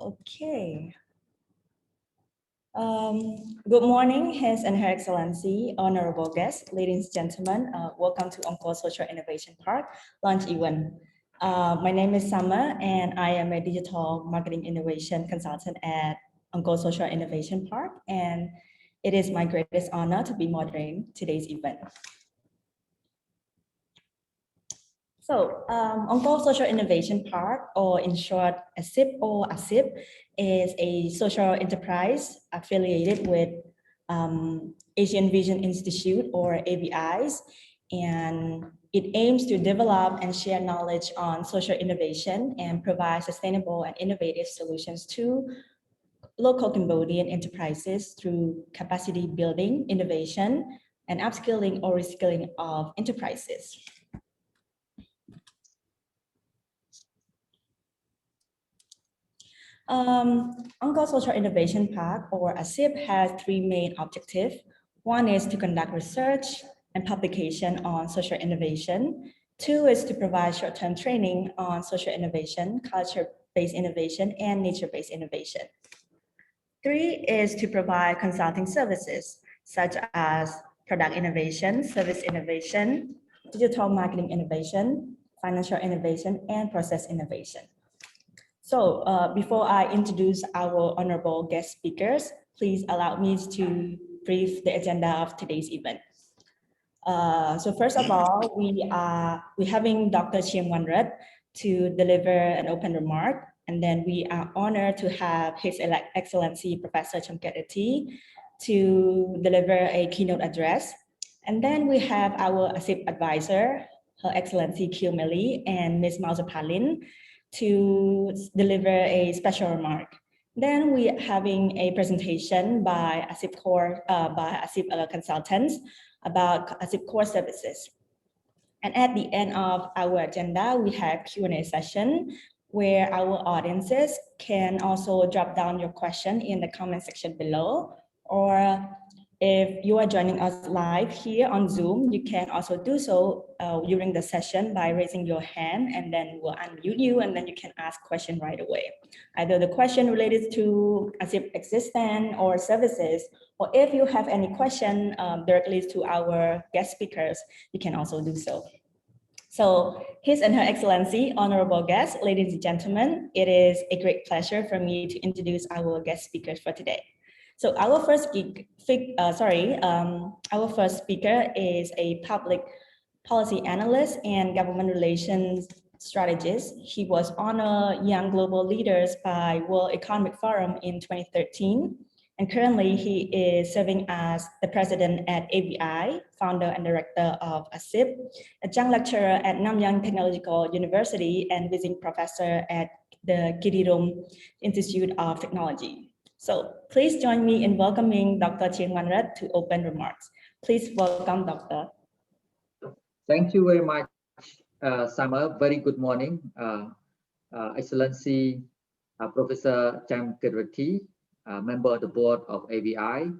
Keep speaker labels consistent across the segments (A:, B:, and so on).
A: Okay. Good morning, His and Her Excellency, honorable guests, ladies and gentlemen. Welcome to Angkor Social Innovation Park launch event. My name is Summer, and I am a digital marketing innovation consultant at Angkor Social Innovation Park, and it is my greatest honor to be moderating today's event. So, Angkor Social Innovation Park, or in short, ASIP, is a social enterprise affiliated with Asian Vision Institute, or AVIs, and it aims to develop and share knowledge on social innovation and provide sustainable and innovative solutions to local Cambodian enterprises through capacity building, innovation, and upskilling or reskilling of enterprises. Angkor Social Innovation Park, or ASIP, has three main objectives. One is to conduct research and publication on social innovation. Two is to provide short-term training on social innovation, culture-based innovation, and nature-based innovation. Three is to provide consulting services, such as product innovation, service innovation, digital marketing innovation, financial innovation, and process innovation. So before I introduce our honorable guest speakers, please allow me to brief the agenda of today's event. So first of all, we're having Dr. Chiang Wanrat to deliver an open remark, and then we are honored to have His Excellency Professor Chamketati to deliver a keynote address. And then we have our ASIP advisor, Her Excellency Kiel Meli and Ms. Mausapalin, to deliver a special remark. Then we are having a presentation by ASIP core, consultants about ASIP core services. And at the end of our agenda, we have Q&A session where our audiences can also drop down your question in the comment section below, or if you are joining us live here on Zoom, you can also do so during the session by raising your hand, and then we'll unmute you, and then you can ask question right away. Either the question related to ASIP existence or services, or if you have any question directly to our guest speakers, you can also do so. So His and Her Excellency, honorable guests, ladies and gentlemen, it is a great pleasure for me to introduce our guest speakers for today. So our first speaker is a public policy analyst and government relations strategist. He was honored Young Global Leaders by World Economic Forum in 2013. And currently he is serving as the president at AVI, founder and director of ASIP, adjunct lecturer at Nanyang Technological University, and visiting professor at the Kirirom Institute of Technology. So please join me in welcoming Dr. Chiang Wanrat to open remarks. Please welcome, Doctor.
B: Thank you very much, Summer. Very good morning, Excellency Professor Chamketati, member of the board of AVI,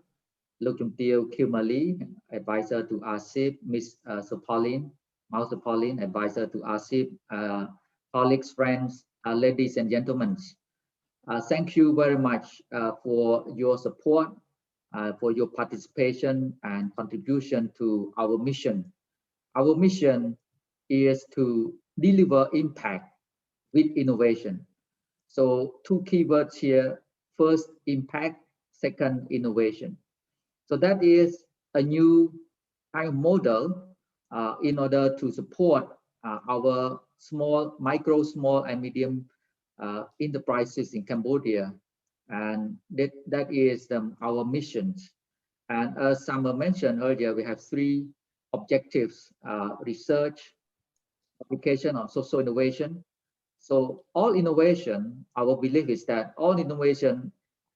B: Lokjumtil Kilmali, advisor to ASIP, Ms. Mausapalin, advisor to ASIP, colleagues, friends, ladies and gentlemen. Thank you very much for your support, for your participation and contribution to our mission. Our mission is to deliver impact with innovation. So two keywords here: first, impact; second, innovation. So that is a new kind of model in order to support our micro, small, and medium enterprises in Cambodia, and that is our missions. And as Summer mentioned earlier, we have three objectives: research, application on social innovation. So all innovation, our belief is that all innovation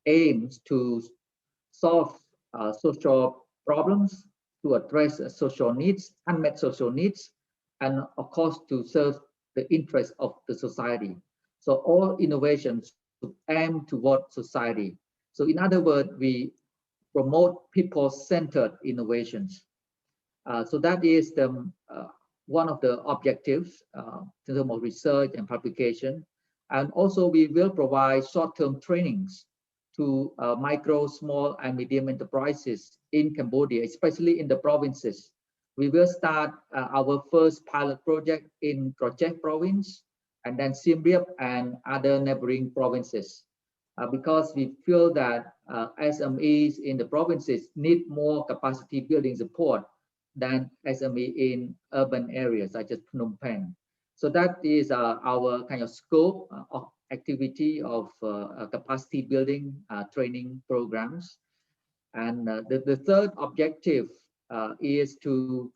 B: aims to solve social problems, to address social needs, unmet social needs, and of course to serve the interests of the society. So all innovations aim toward society. So in other words, we promote people-centered innovations. So that is one of the objectives in terms of research and publication. And also we will provide short-term trainings to micro, small, and medium enterprises in Cambodia, especially in the provinces. We will start our first pilot project in Krachek province, and then Siem Reap and other neighboring provinces, because we feel that SMEs in the provinces need more capacity building support than SME in urban areas such as Phnom Penh. So that is our kind of scope of activity of capacity building training programs. And the third objective is to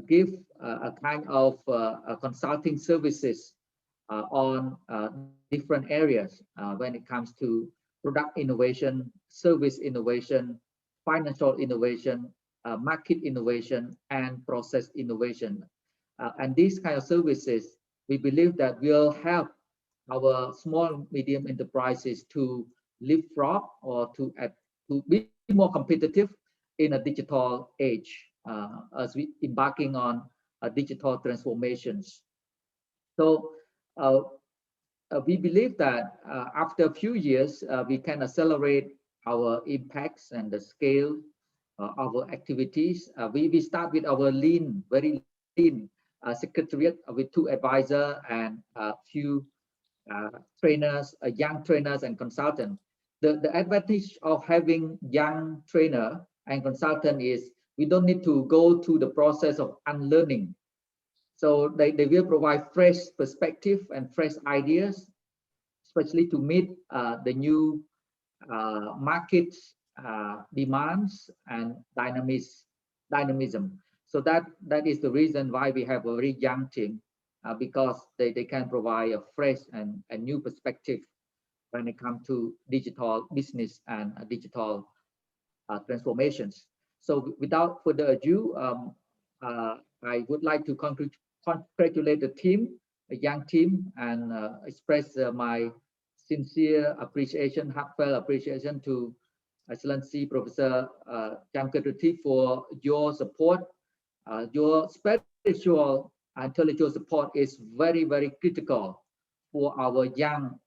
B: give a kind of consulting services on different areas when it comes to product innovation, service innovation, financial innovation, market innovation, and process innovation. And these kind of services, we believe that will help our small medium enterprises to leapfrog or to be more competitive in a digital age as we embarking on digital transformations. So we believe that after a few years, we can accelerate our impacts and the scale of our activities. We start with our lean, very lean secretariat with 2 advisors and a few trainers, young trainers and consultants. The advantage of having young trainer and consultant is we don't need to go through the process of unlearning. So they will provide fresh perspective and fresh ideas, especially to meet the new market demands and dynamism. So that is the reason why we have a very young team, because they can provide a fresh and a new perspective when it comes to digital business and digital transformations. So without further ado, I would like to congratulate the team, a young team, and express my sincere appreciation, heartfelt appreciation to Excellency Professor Jamkirti for your support. Your spiritual and intellectual support is very, very critical for our young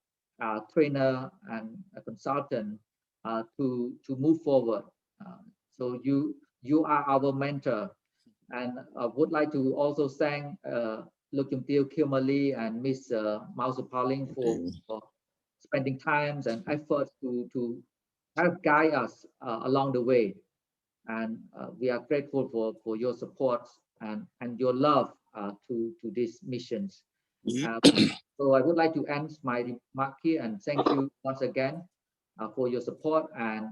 B: trainer and consultant to move forward. So you are our mentor, and I would like to also thank Look Chung Teo, Kimberly, and Miss Mao Paling for spending times and efforts to help guide us along the way. And we are grateful for your support and your love to these missions. So I would like to end my remark here and thank you once again for your support and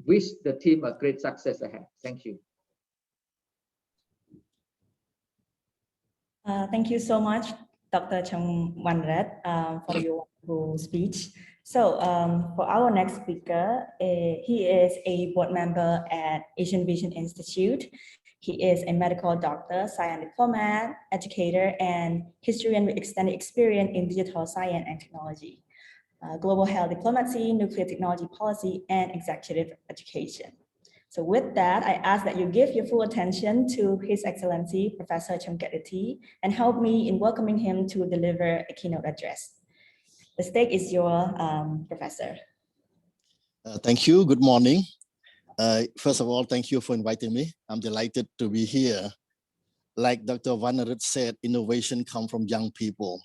B: wish the team a great success ahead. Thank you.
A: Thank you so much, Dr. Chang Wanrat, for your wonderful speech. So for our next speaker, he is a board member at Asian Vision Institute. He is a medical doctor, science diplomat, educator, and historian with extended experience in digital science and technology, global health diplomacy, nuclear technology policy, and executive education. So with that, I ask that you give your full attention to His Excellency, Professor Chamkirti, and help me in welcoming him to deliver a keynote address. The stage is yours, Professor.
C: Thank you. Good morning. First of all, thank you for inviting me. I'm delighted to be here. Like Dr. Wanrat said, innovation comes from young people.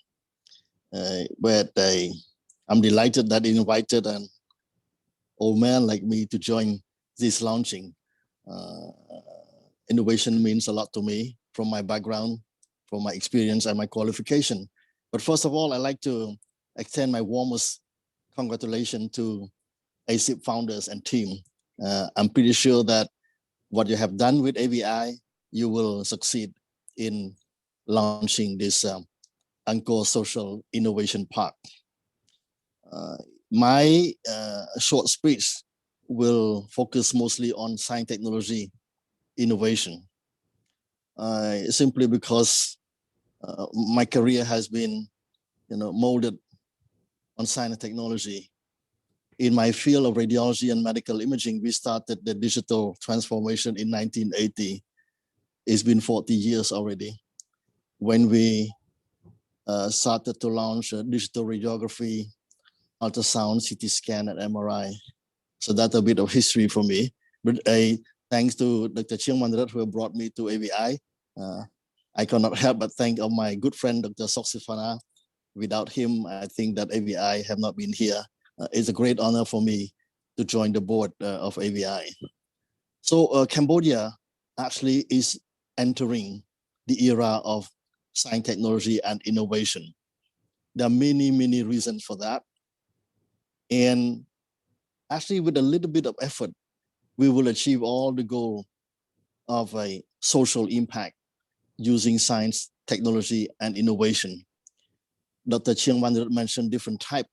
C: But I'm delighted that he invited an old man like me to join this launching. Innovation means a lot to me from my background, from my experience and my qualification. But first of all, I'd like to extend my warmest congratulations to ASIP founders and team. I'm pretty sure that what you have done with AVI, you will succeed in launching this Angkor Social Innovation Park. My short speech will focus mostly on science technology innovation, simply because my career has been molded on science and technology. In my field of radiology and medical imaging, we started the digital transformation in 1980. It's been 40 years already when we started to launch digital radiography, ultrasound, CT scan, and MRI. So that's a bit of history for me. But thanks to Dr. Chiang Manrat who brought me to AVI. I cannot help but thank of my good friend, Dr. Soxifana. Without him, I think that AVI have not been here. It's a great honor for me to join the board of AVI. So Cambodia actually is entering the era of science, technology, and innovation. There are many, many reasons for that. And actually, with a little bit of effort, we will achieve all the goal of a social impact using science, technology, and innovation. Dr. Chiang Manrat mentioned different type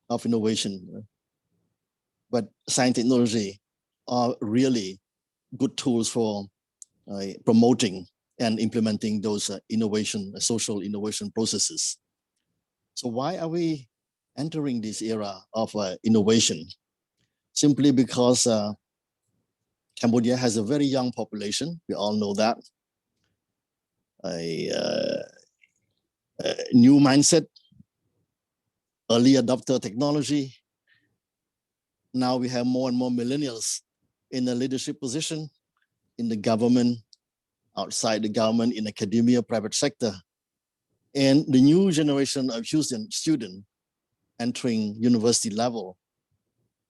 C: of innovation, but science technology are really good tools for promoting and implementing those social innovation processes. So why are we entering this era of innovation? Simply because Cambodia has a very young population. We all know that. A new mindset, early adopter technology. Now we have more and more millennials in a leadership position, in the government, outside the government, in academia, private sector. And the new generation of students entering university level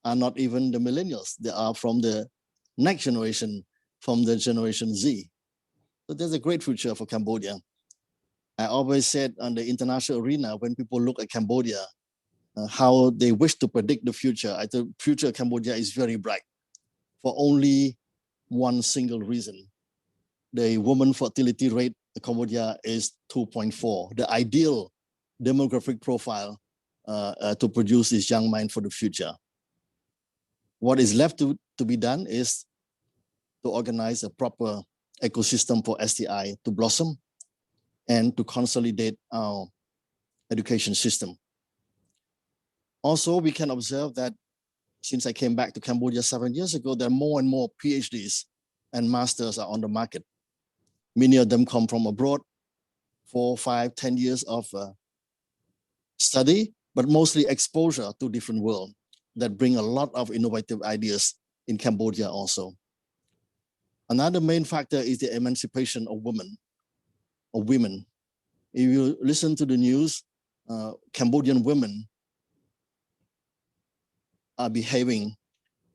C: are not even the millennials. They are from the next generation, from the Generation Z. So there's a great future for Cambodia. I always said on the international arena, when people look at Cambodia, how they wish to predict the future, I think future Cambodia is very bright for only one single reason. The woman fertility rate in Cambodia is 2.4, the ideal demographic profile to produce this young mind for the future. What is left to be done is to organize a proper ecosystem for STI to blossom and to consolidate our education system. Also, we can observe that since I came back to Cambodia 7 years ago, there are more and more PhDs and masters are on the market. Many of them come from abroad, 4, 5, 10 years of study, but mostly exposure to different world that bring a lot of innovative ideas in Cambodia also. Another main factor is the emancipation of women. If you listen to the news, Cambodian women are behaving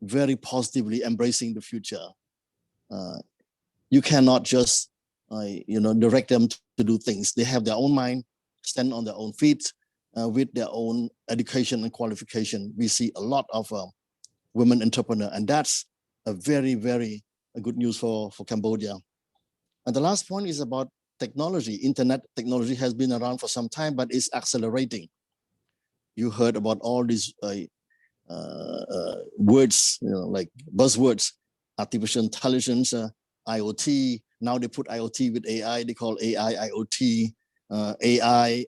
C: very positively, embracing the future. You cannot just direct them to do things. They have their own mind, stand on their own feet with their own education and qualification. We see a lot of women entrepreneurs, and that's a very, very good news for Cambodia. And the last point is about technology. Internet technology has been around for some time, but it's accelerating. You heard about all these words, like buzzwords, artificial intelligence, IoT. Now they put IoT with AI. They call AI IoT, AI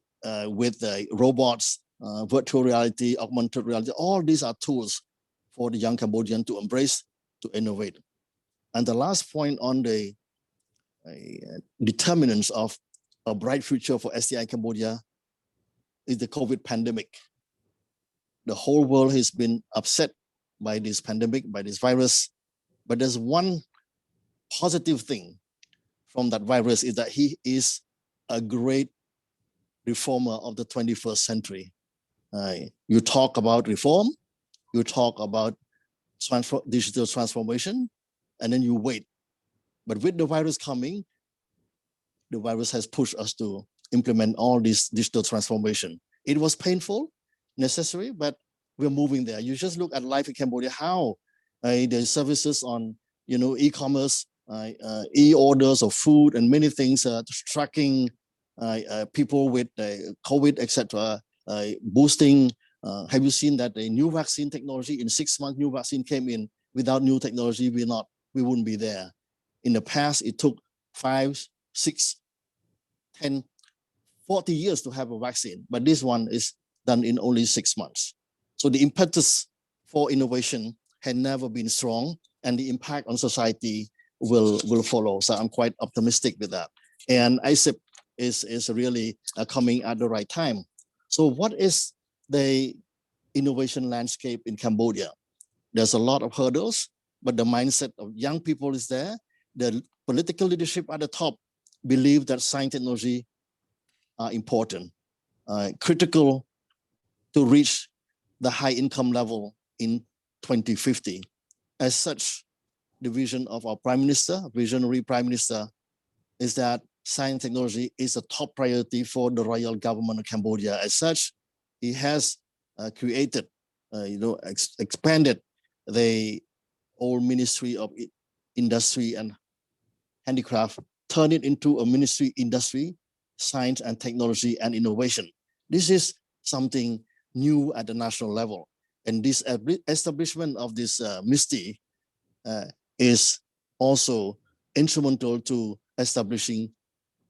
C: with robots, virtual reality, augmented reality. All these are tools for the young Cambodian to embrace, to innovate. And the last point on the determinants of a bright future for STI Cambodia is the COVID pandemic. The whole world has been upset by this pandemic, by this virus. But there's one positive thing from that virus is that he is a great reformer of the 21st century. You talk about reform, you talk about digital transformation, and then you wait. But with the virus coming, the virus has pushed us to implement all this digital transformation. It was painful, necessary, but we're moving there. You just look at life in Cambodia, how the services on e-commerce, e-orders of food and many things, tracking people with COVID, etc., boosting. Have you seen that a new vaccine technology in 6 months, new vaccine came in? Without new technology, we wouldn't be there. In the past, it took 5, 6, 10, 40 years to have a vaccine, but this one is done in only 6 months. So the impetus for innovation had never been strong, and the impact on society will follow. So I'm quite optimistic with that. And ASIP is really coming at the right time. So what is the innovation landscape in Cambodia? There's a lot of hurdles, but the mindset of young people is there. The political leadership at the top believe that science technology are important, critical to reach the high income level in 2050. As such, the vision of our Prime Minister, visionary Prime Minister, is that science technology is a top priority for the royal government of Cambodia. As such, he has created, expanded the old Ministry of Industry and Handicraft, turn it into a ministry industry, science and technology and innovation. This is something new at the national level. And this establishment of this MISTI is also instrumental to establishing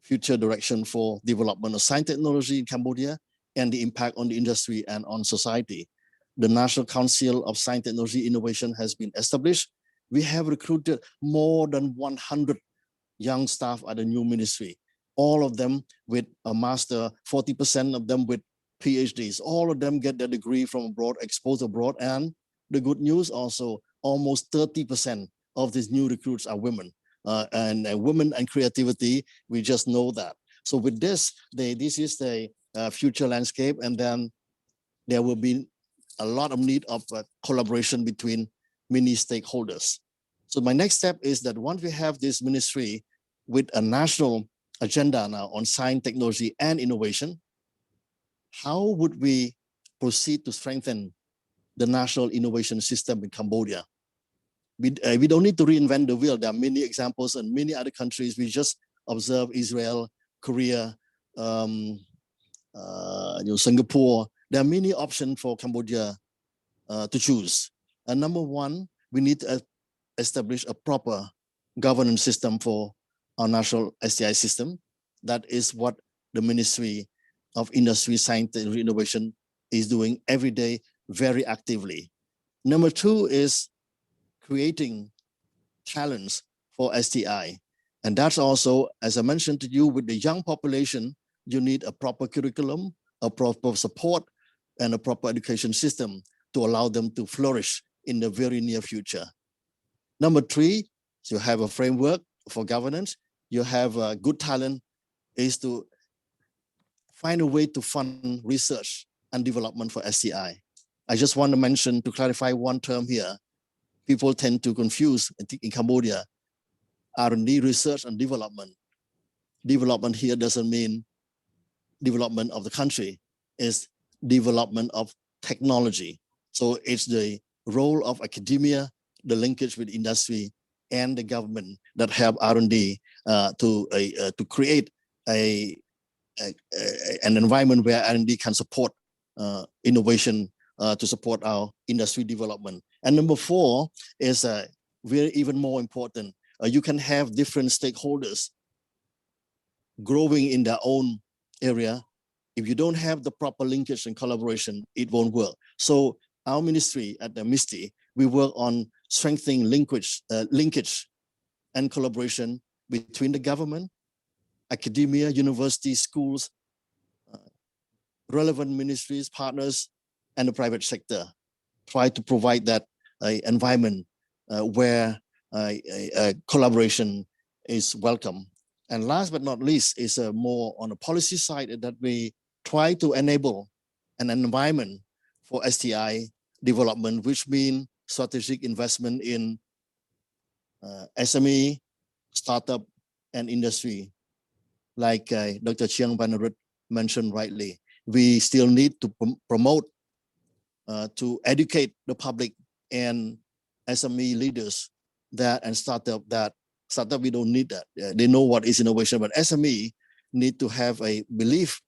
C: future direction for development of science technology in Cambodia and the impact on the industry and on society. The National Council of Science, Technology, Innovation has been established. We have recruited more than 100 young staff at the new ministry, all of them with a master, 40% of them with PhDs. All of them get their degree from abroad, exposed abroad. And the good news also, almost 30% of these new recruits are women. And women and creativity, we just know that. So with this, this is the future landscape, and then there will be a lot of need of collaboration between many stakeholders. So my next step is that once we have this ministry with a national agenda now on science, technology, and innovation, how would we proceed to strengthen the national innovation system in Cambodia? We don't need to reinvent the wheel. There are many examples in many other countries. We just observe Israel, Korea, Singapore. There are many options for Cambodia to choose. And number one, we need to establish a proper governance system for our national STI system. That is what the Ministry of Industry, Science and Innovation is doing every day very actively. Number two is creating talents for STI. And that's also, as I mentioned to you, with the young population, you need a proper curriculum, a proper support, and a proper education system to allow them to flourish in the very near future. Number three, you have a framework for governance. You have a good talent is to find a way to fund research and development for STI. I just want to mention, to clarify one term here. People tend to confuse in Cambodia, R&D, research and development. Development here doesn't mean development of the country, it's development of technology. So it's the role of academia, the linkage with industry and the government that help R&D to create an environment where R&D can support innovation to support our industry development. And number four is even more important. You can have different stakeholders growing in their own area. If you don't have the proper linkage and collaboration, it won't work. So our ministry at the MISTI, we work on strengthening linkage and collaboration between the government, academia, universities, schools, relevant ministries, partners, and the private sector. Try to provide that environment where collaboration is welcome. And last but not least is more on the policy side, that we try to enable an environment for STI development, which means strategic investment in SME, startup, and industry. Like Dr. Chiang Vanarut mentioned rightly, we still need to promote, to educate the public and SME leaders and startup we don't need that. They know what is innovation, but SME need to have a belief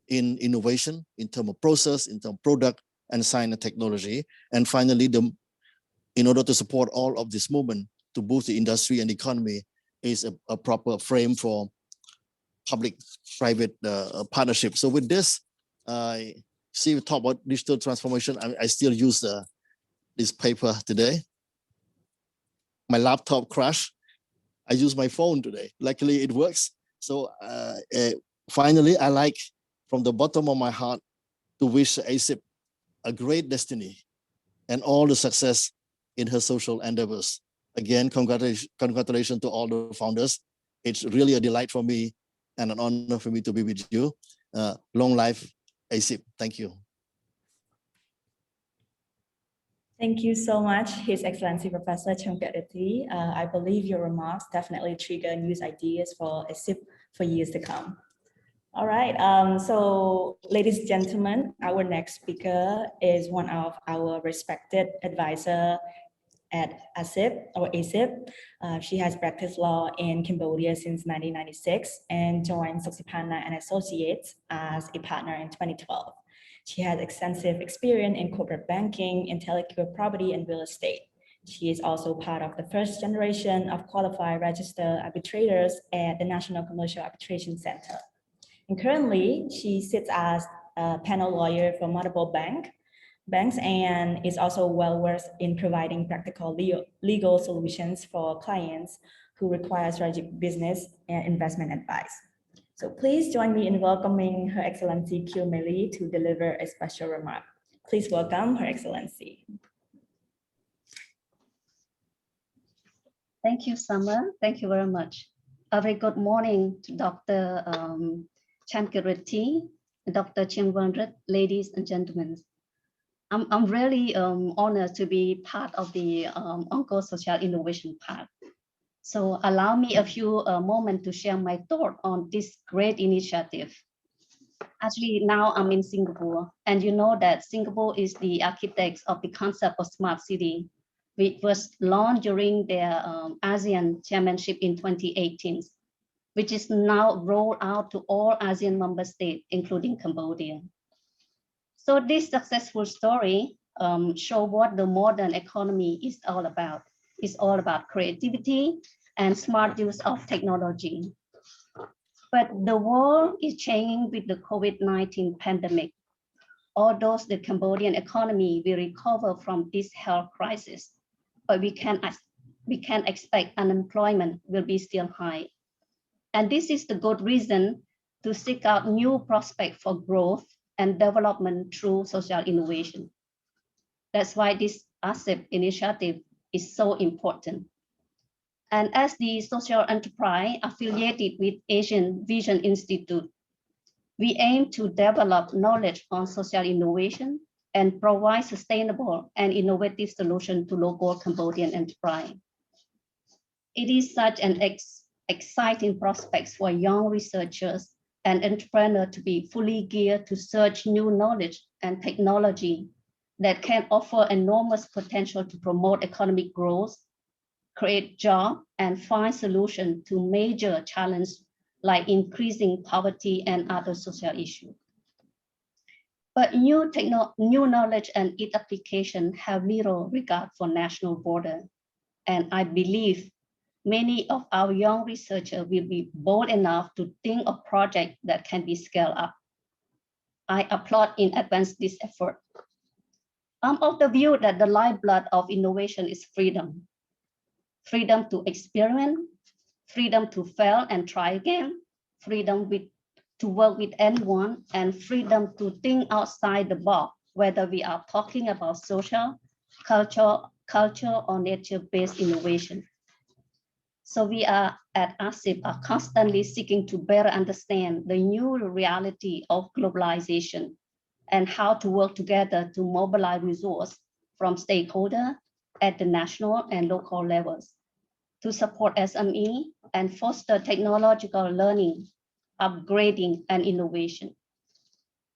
C: in innovation in terms of process, in terms of product and science and technology. And finally, in order to support all of this movement to boost the industry and economy is a proper frame for public-private partnership. So with this, see, we talk about digital transformation. I still use this paper today. My laptop crashed. I use my phone today. Luckily, it works. So Finally, I like from the bottom of my heart to wish ASIP a great destiny and all the success in her social endeavors. Again, congratulations to all the founders. It's really a delight for me and an honor for me to be with you. Long life, ASIP. Thank you.
A: Thank you so much, His Excellency Professor Chongkatati. I believe your remarks definitely trigger new ideas for ASIP for years to come. All right, so ladies and gentlemen, our next speaker is one of our respected advisor at ASIP or ASIP. She has practiced law in Cambodia since 1996 and joined Soxipana and Associates as a partner in 2012. She has extensive experience in corporate banking, intellectual property, and real estate. She is also part of the first generation of qualified registered arbitrators at the National Commercial Arbitration Center. And currently, she sits as a panel lawyer for multiple banks and is also well-versed in providing practical legal solutions for clients who require strategic business and investment advice. So please join me in welcoming Her Excellency Kyo Mei to deliver a special remark. Please welcome Her Excellency.
D: Thank you, Summer. Thank you very much. A very good morning to Dr. Chankirati, Dr. Chiangwanrat, ladies and gentlemen. I'm really honored to be part of the Angkor Social Innovation Park. So allow me a few moments to share my thought on this great initiative. Actually, now I'm in Singapore, and you know that Singapore is the architect of the concept of smart city, which was launched during their ASEAN chairmanship in 2018, which is now rolled out to all ASEAN member states, including Cambodia. So this successful story shows what the modern economy is all about. It's all about creativity and smart use of technology. But the world is changing with the COVID-19 pandemic. Although the Cambodian economy will recover from this health crisis, but we can expect unemployment will be still high. And this is the good reason to seek out new prospects for growth and development through social innovation. That's why this ASIP initiative is so important. And as the social enterprise affiliated with Asian Vision Institute, we aim to develop knowledge on social innovation and provide sustainable and innovative solutions to local Cambodian enterprise. It is such an exciting prospect for young researchers and entrepreneurs to be fully geared to search new knowledge and technology that can offer enormous potential to promote economic growth, create jobs, and find solutions to major challenges like increasing poverty and other social issues. But new knowledge and its application have little regard for national border. And I believe many of our young researchers will be bold enough to think of projects that can be scaled up. I applaud in advance this effort. I'm of the view that the lifeblood of innovation is freedom. Freedom to experiment, freedom to fail and try again, freedom to work with anyone, and freedom to think outside the box, whether we are talking about social, culture or nature-based innovation. So we are at ASIP are constantly seeking to better understand the new reality of globalization and how to work together to mobilize resources from stakeholders at the national and local levels to support SME and foster technological learning, upgrading, and innovation.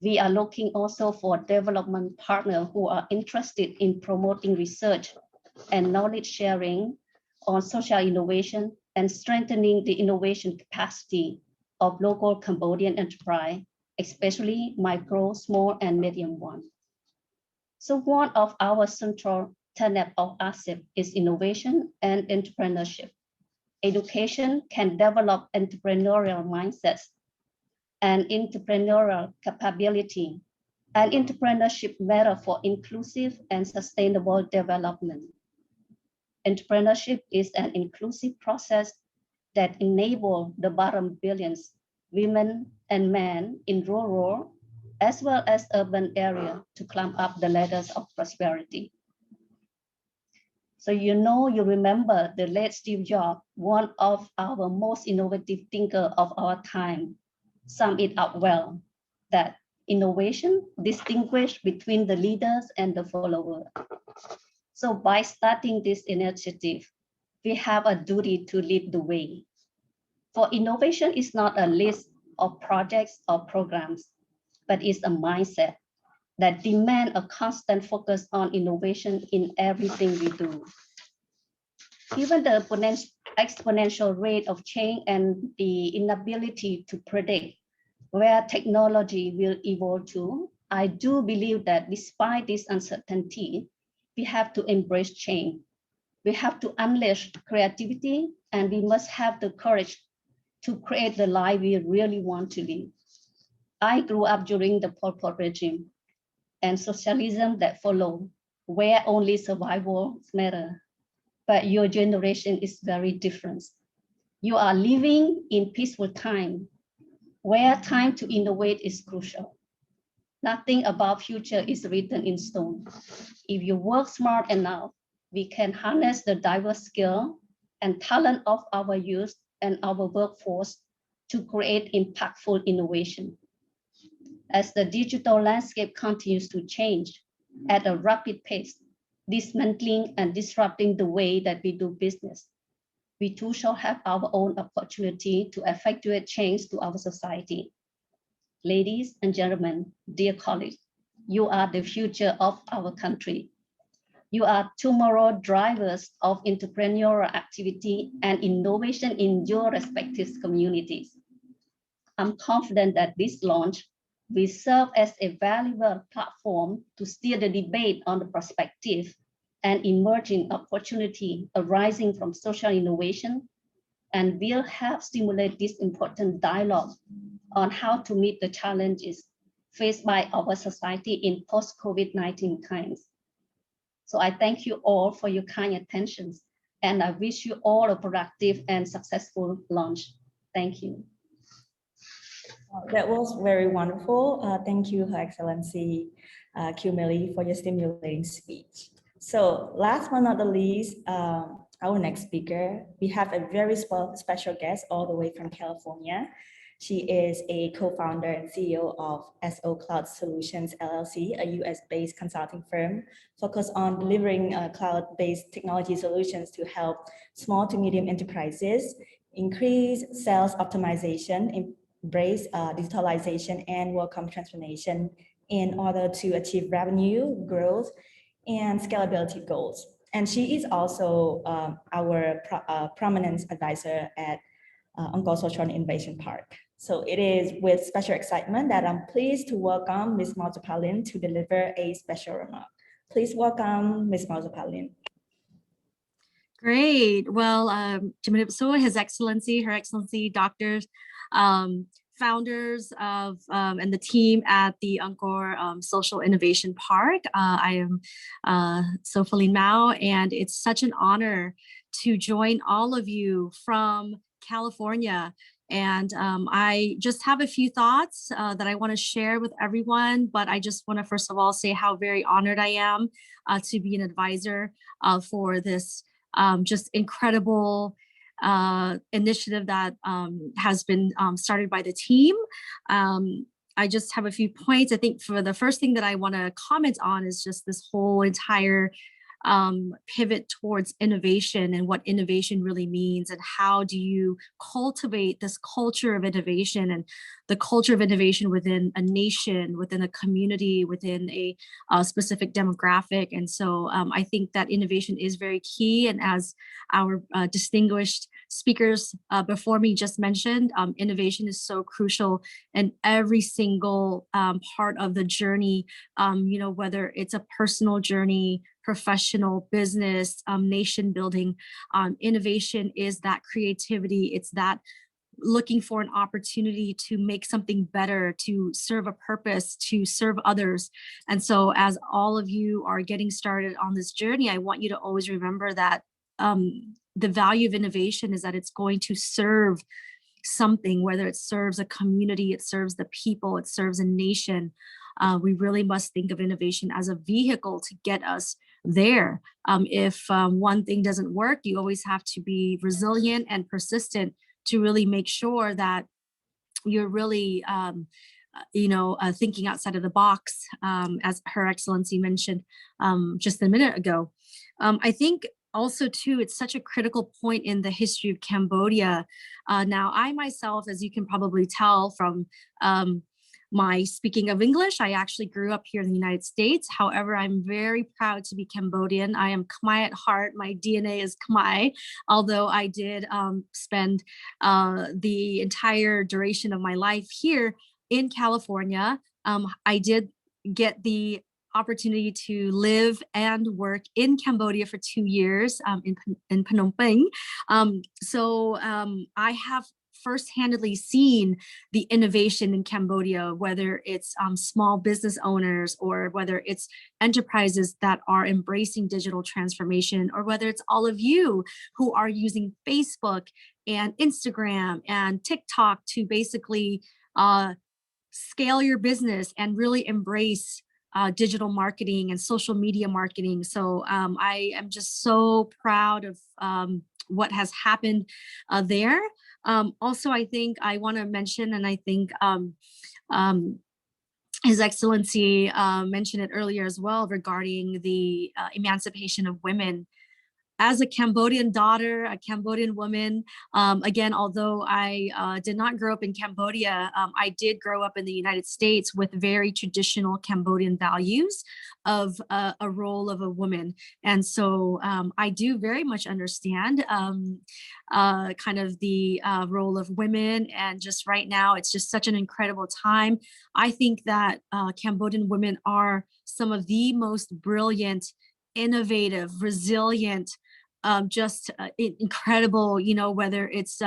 D: We are looking also for development partners who are interested in promoting research and knowledge sharing on social innovation and strengthening the innovation capacity of local Cambodian enterprise, especially micro, small, and medium ones. So one of our central tenets of ASIP is innovation and entrepreneurship. Education can develop entrepreneurial mindsets and entrepreneurial capability, and entrepreneurship matter for inclusive and sustainable development. Entrepreneurship is an inclusive process that enables the bottom billions women, and men in rural as well as urban areas to climb up the ladders of prosperity. So you remember the late Steve Jobs, one of our most innovative thinkers of our time, summed it up well, that innovation distinguishes between the leaders and the followers. So by starting this initiative, we have a duty to lead the way. For innovation is not a list of projects or programs, but it's a mindset that demands a constant focus on innovation in everything we do. Given the exponential rate of change and the inability to predict where technology will evolve to, I do believe that despite this uncertainty, we have to embrace change. We have to unleash creativity, and we must have the courage to create the life we really want to live. I grew up during the Pol Pot regime and socialism that followed, where only survival mattered. But your generation is very different. You are living in peaceful time, where time to innovate is crucial. Nothing about future is written in stone. If you work smart enough, we can harness the diverse skill and talent of our youth and our workforce to create impactful innovation. As the digital landscape continues to change at a rapid pace, dismantling and disrupting the way that we do business, we too shall have our own opportunity to effectuate change to our society. Ladies and gentlemen, dear colleagues, you are the future of our country. You are tomorrow drivers of entrepreneurial activity and innovation in your respective communities. I'm confident that this launch will serve as a valuable platform to steer the debate on the perspective and emerging opportunity arising from social innovation, and will help stimulate this important dialogue on how to meet the challenges faced by our society in post-COVID-19 times. So I thank you all for your kind attention, and I wish you all a productive and successful launch. Thank you.
A: That was very wonderful. Thank you, Her Excellency Kumeli, for your stimulating speech. So last but not the least, our next speaker, we have a very special guest all the way from California. She is a co-founder and CEO of SO Cloud Solutions, LLC, a US-based consulting firm focused on delivering cloud-based technology solutions to help small to medium enterprises increase sales optimization, embrace digitalization and workforce transformation in order to achieve revenue growth and scalability goals. And she is also our prominent advisor at Angkor Social Innovation Park. So it is with special excitement that I'm pleased to welcome Ms. Marzapalin to deliver a special remark. Please welcome Ms. Marzapalin.
E: Great. Well, His Excellency, Her Excellency, doctors, founders of and the team at the Angkor Social Innovation Park. I am Sophie Mao, and it's such an honor to join all of you from California. And I just have a few thoughts that I want to share with everyone, but I just want to first of all say how very honored I am to be an advisor for this just incredible initiative that has been started by the team. I just have a few points. I think for the first thing that I want to comment on is just this whole entire pivot towards innovation and what innovation really means, and how do you cultivate this culture of innovation and the culture of innovation within a nation, within a community, within a specific demographic. And so I think that innovation is very key. And as our distinguished speakers before me just mentioned, innovation is so crucial in every single part of the journey, whether it's a personal journey, professional, business, nation building. Innovation is that creativity. It's that looking for an opportunity to make something better, to serve a purpose, to serve others. And so as all of you are getting started on this journey, I want you to always remember that the value of innovation is that it's going to serve something, whether it serves a community, it serves the people, it serves a nation. We really must think of innovation as a vehicle to get us there. If one thing doesn't work, you always have to be resilient and persistent to really make sure that you're really thinking outside of the box, as Her Excellency mentioned just a minute ago. I think also too, it's such a critical point in the history of Cambodia. Now, I myself, as you can probably tell from my speaking of English, I actually grew up here in the United States. However, I'm very proud to be Cambodian. I am Khmer at heart. My DNA is Khmer, although I did spend the entire duration of my life here in California. I did get the opportunity to live and work in Cambodia for 2 years in Phnom Penh. So I have first-handedly seen the innovation in Cambodia, whether it's small business owners or whether it's enterprises that are embracing digital transformation, or whether it's all of you who are using Facebook and Instagram and TikTok to basically scale your business and really embrace digital marketing and social media marketing. So I am just so proud of what has happened there. Also, I think I want to mention, and I think His Excellency mentioned it earlier as well, regarding the emancipation of women. As a Cambodian daughter, a Cambodian woman, again, although I did not grow up in Cambodia, I did grow up in the United States with very traditional Cambodian values of a role of a woman. And so I do very much understand kind of the role of women. And just right now, it's just such an incredible time. I think that Cambodian women are some of the most brilliant, innovative, resilient, just incredible, whether it's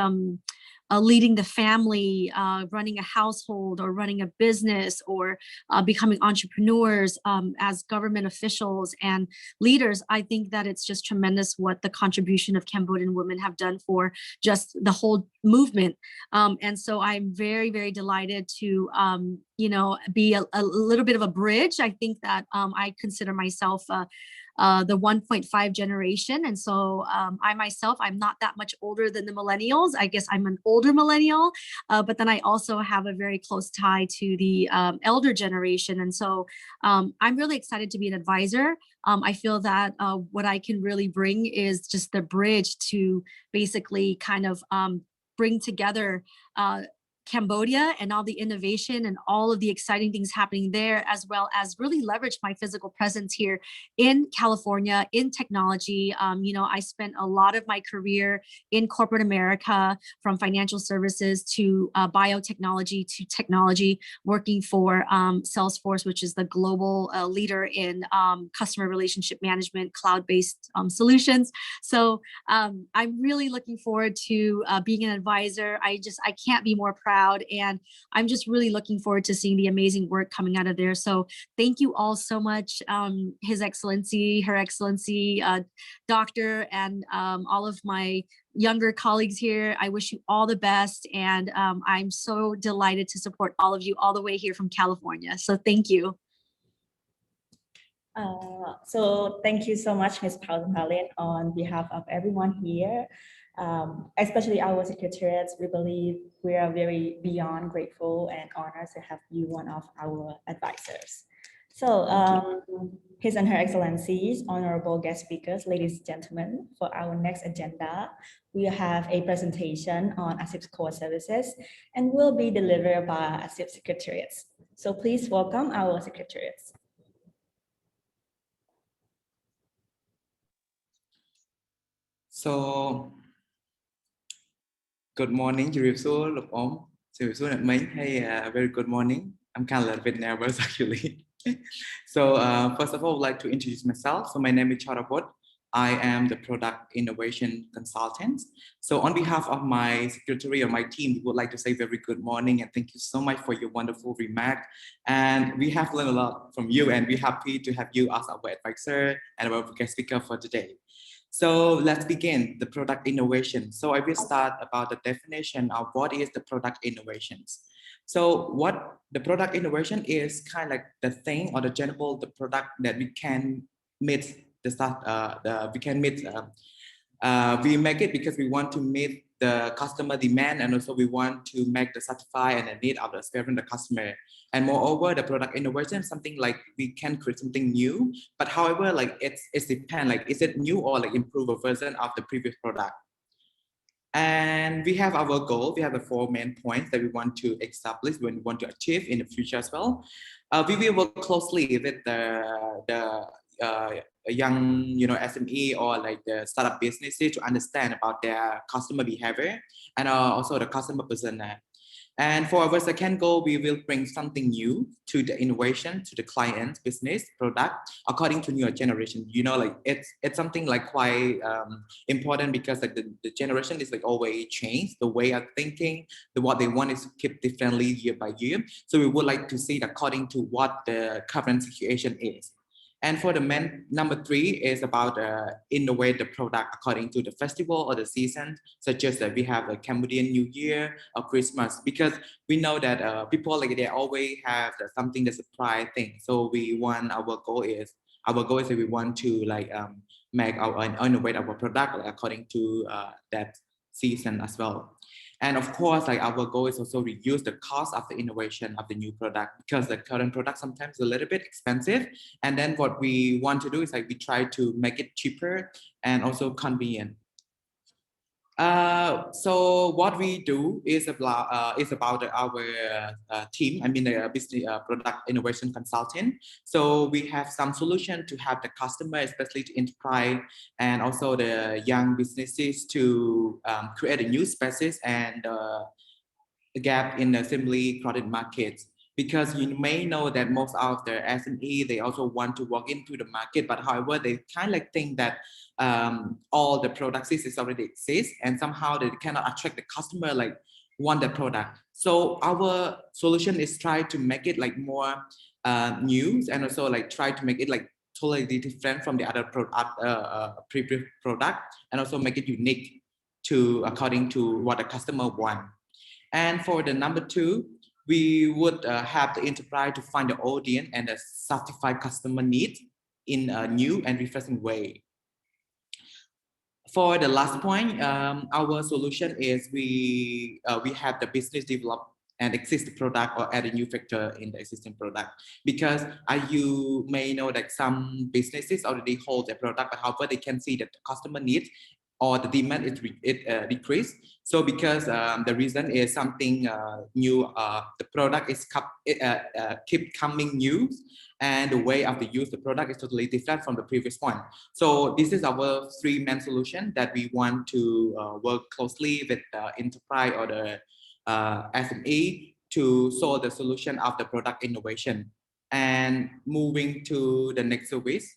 E: leading the family, running a household, or running a business, or becoming entrepreneurs as government officials and leaders. I think that it's just tremendous what the contribution of Cambodian women have done for just the whole movement. And so I'm very, very delighted to, be a little bit of a bridge. I think that I consider myself the 1.5 generation. And so I myself, I'm not that much older than the millennials. I guess I'm an older millennial, but then I also have a very close tie to the elder generation. And so I'm really excited to be an advisor. I feel that what I can really bring is just the bridge to basically kind of bring together Cambodia and all the innovation and all of the exciting things happening there, as well as really leverage my physical presence here in California in technology. I spent a lot of my career in corporate America, from financial services to biotechnology to technology, working for Salesforce, which is the global leader in customer relationship management, cloud-based solutions. So I'm really looking forward to being an advisor. I can't be more proud. And I'm just really looking forward to seeing the amazing work coming out of there. So thank you all so much, His Excellency, Her Excellency, Doctor, and all of my younger colleagues here. I wish you all the best. And I'm so delighted to support all of you all the way here from California. So thank you.
A: So thank you so much, Ms. Pauline, on behalf of everyone here. Especially our secretariats, we believe we are very beyond grateful and honored to have you one of our advisors. So His and Her Excellencies, honorable guest speakers, ladies and gentlemen, for our next agenda, we have a presentation on ASIP's core services and will be delivered by ASIP secretariats. So please welcome our secretariats.
F: So, good morning, very good morning. I'm kind of a bit nervous actually. So first of all, I would like to introduce myself. So my name is Charapot. I am the product innovation consultant. So on behalf of my secretary or my team, we would like to say very good morning and thank you so much for your wonderful remark. And we have learned a lot from you and we're happy to have you as our advisor and our guest speaker for today. So let's begin the product innovation. So I will start about the definition of what is the product innovations. So what the product innovation is kind of like the thing or the general the product that we can meet we make it because we want to meet the customer demand, and also we want to make the satisfy and the need of the the customer. And moreover, the product innovation is something like we can create something new, but however, like it's depend, like is it new or like improve a version of the previous product. And we have our goal. We have the 4 main points that we want to establish, when we want to achieve in the future as well. We will work closely with the young, SME or like the startup businesses to understand about their customer behavior and also the customer persona. And for our second goal, we will bring something new to the innovation to the client business product according to new generation. Like it's something like quite important, because like the generation is like always change the way of thinking. What they want is to keep differently year by year. So we would like to see it according to what the current situation is. And for the number 3 is about innovate the product according to the festival or the season, such as that we have a Cambodian New Year or Christmas, because we know that people like they always have something that's a surprise thing. So our goal is that we want to like make innovate our product like, according to that season as well. And of course, like our goal is also reduce the cost of the innovation of the new product, because the current product sometimes is a little bit expensive. And then what we want to do is like we try to make it cheaper and also convenient. So what we do is about our team. I mean, the business product innovation consultant. So we have some solution to help the customer, especially to enterprise and also the young businesses, to create a new spaces and a gap in the similarly crowded markets. Because you may know that most of the SME, they also want to walk into the market, but however, they kind of like think that all the products is already exist, and somehow they cannot attract the customer like want the product. So our solution is try to make it like more new, and also like try to make it like totally different from the other previous product, and also make it unique to according to what the customer want. And for the number 2, we would have the enterprise to find the audience and the satisfy customer needs in a new and refreshing way. For the last point, our solution is we have the business develop and existing product or add a new factor in the existing product, because you may know that some businesses already hold their product, but however they can see that the customer needs or the demand is decreased. So because the reason is something new, the product is keep coming new, and the way of the use the product is totally different from the previous one. So this is our 3 main solution that we want to work closely with the enterprise or the SME to solve the solution of the product innovation. And moving to the next service.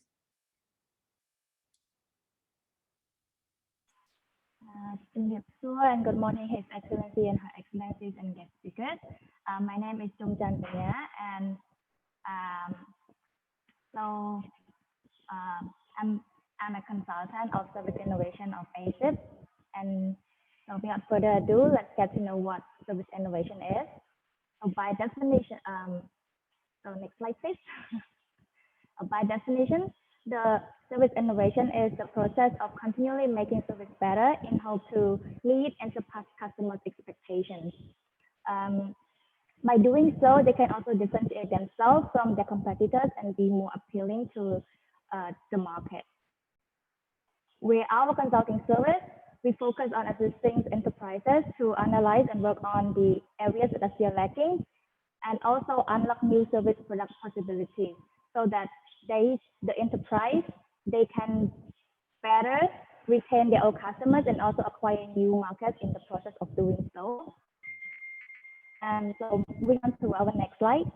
G: And good morning, His Excellency and Her Excellencies and guest speakers. My name is Chung Chan Panya, and I'm a consultant of service innovation of ASIP. And so without further ado, let's get to know what service innovation is. So by definition, so next slide, please. By definition, the service innovation is the process of continually making service better in hope to meet and surpass customers' expectations. By doing so, they can also differentiate themselves from their competitors and be more appealing to the market. With our consulting service, we focus on assisting enterprises to analyze and work on the areas that are still lacking, and also unlock new service product possibilities, so that the enterprise, they can better retain their old customers and also acquire new markets in the process of doing so. And so moving on to our next slide.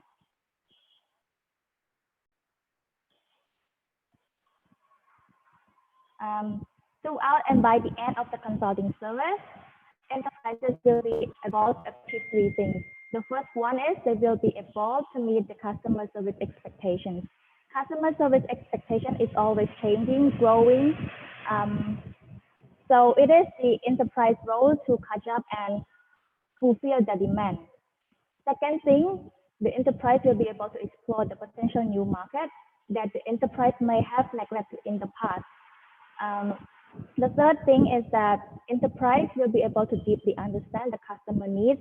G: Throughout and by the end of the consulting service, enterprises will be evolved to achieve 3 things. The first one is they will be evolved to meet the customer service expectations. Customer service expectation is always changing, growing, So it is the enterprise role to catch up and fulfill the demand. Second thing, the enterprise will be able to explore the potential new market that the enterprise may have neglected in the past. The third thing is that enterprise will be able to deeply understand the customer needs,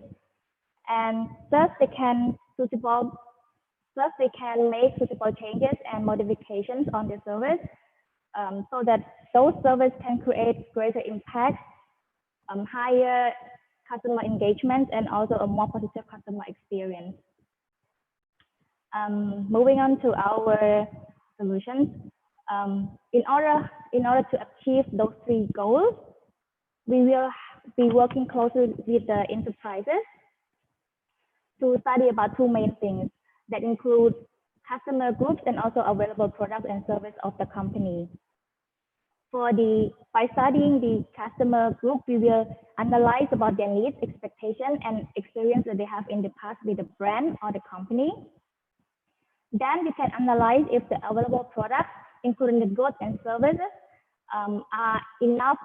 G: and thus they can make suitable changes and modifications on the service, so that those services can create greater impact, higher customer engagement, and also a more positive customer experience. Moving on to our solutions. In order to achieve those three goals, we will be working closely with the enterprises to study about two main things that include customer groups and also available products and service of the company. By studying the customer group, we will analyze about their needs, expectations, and experience that they have in the past with the brand or the company. Then we can analyze if the available products, including the goods and services, are enough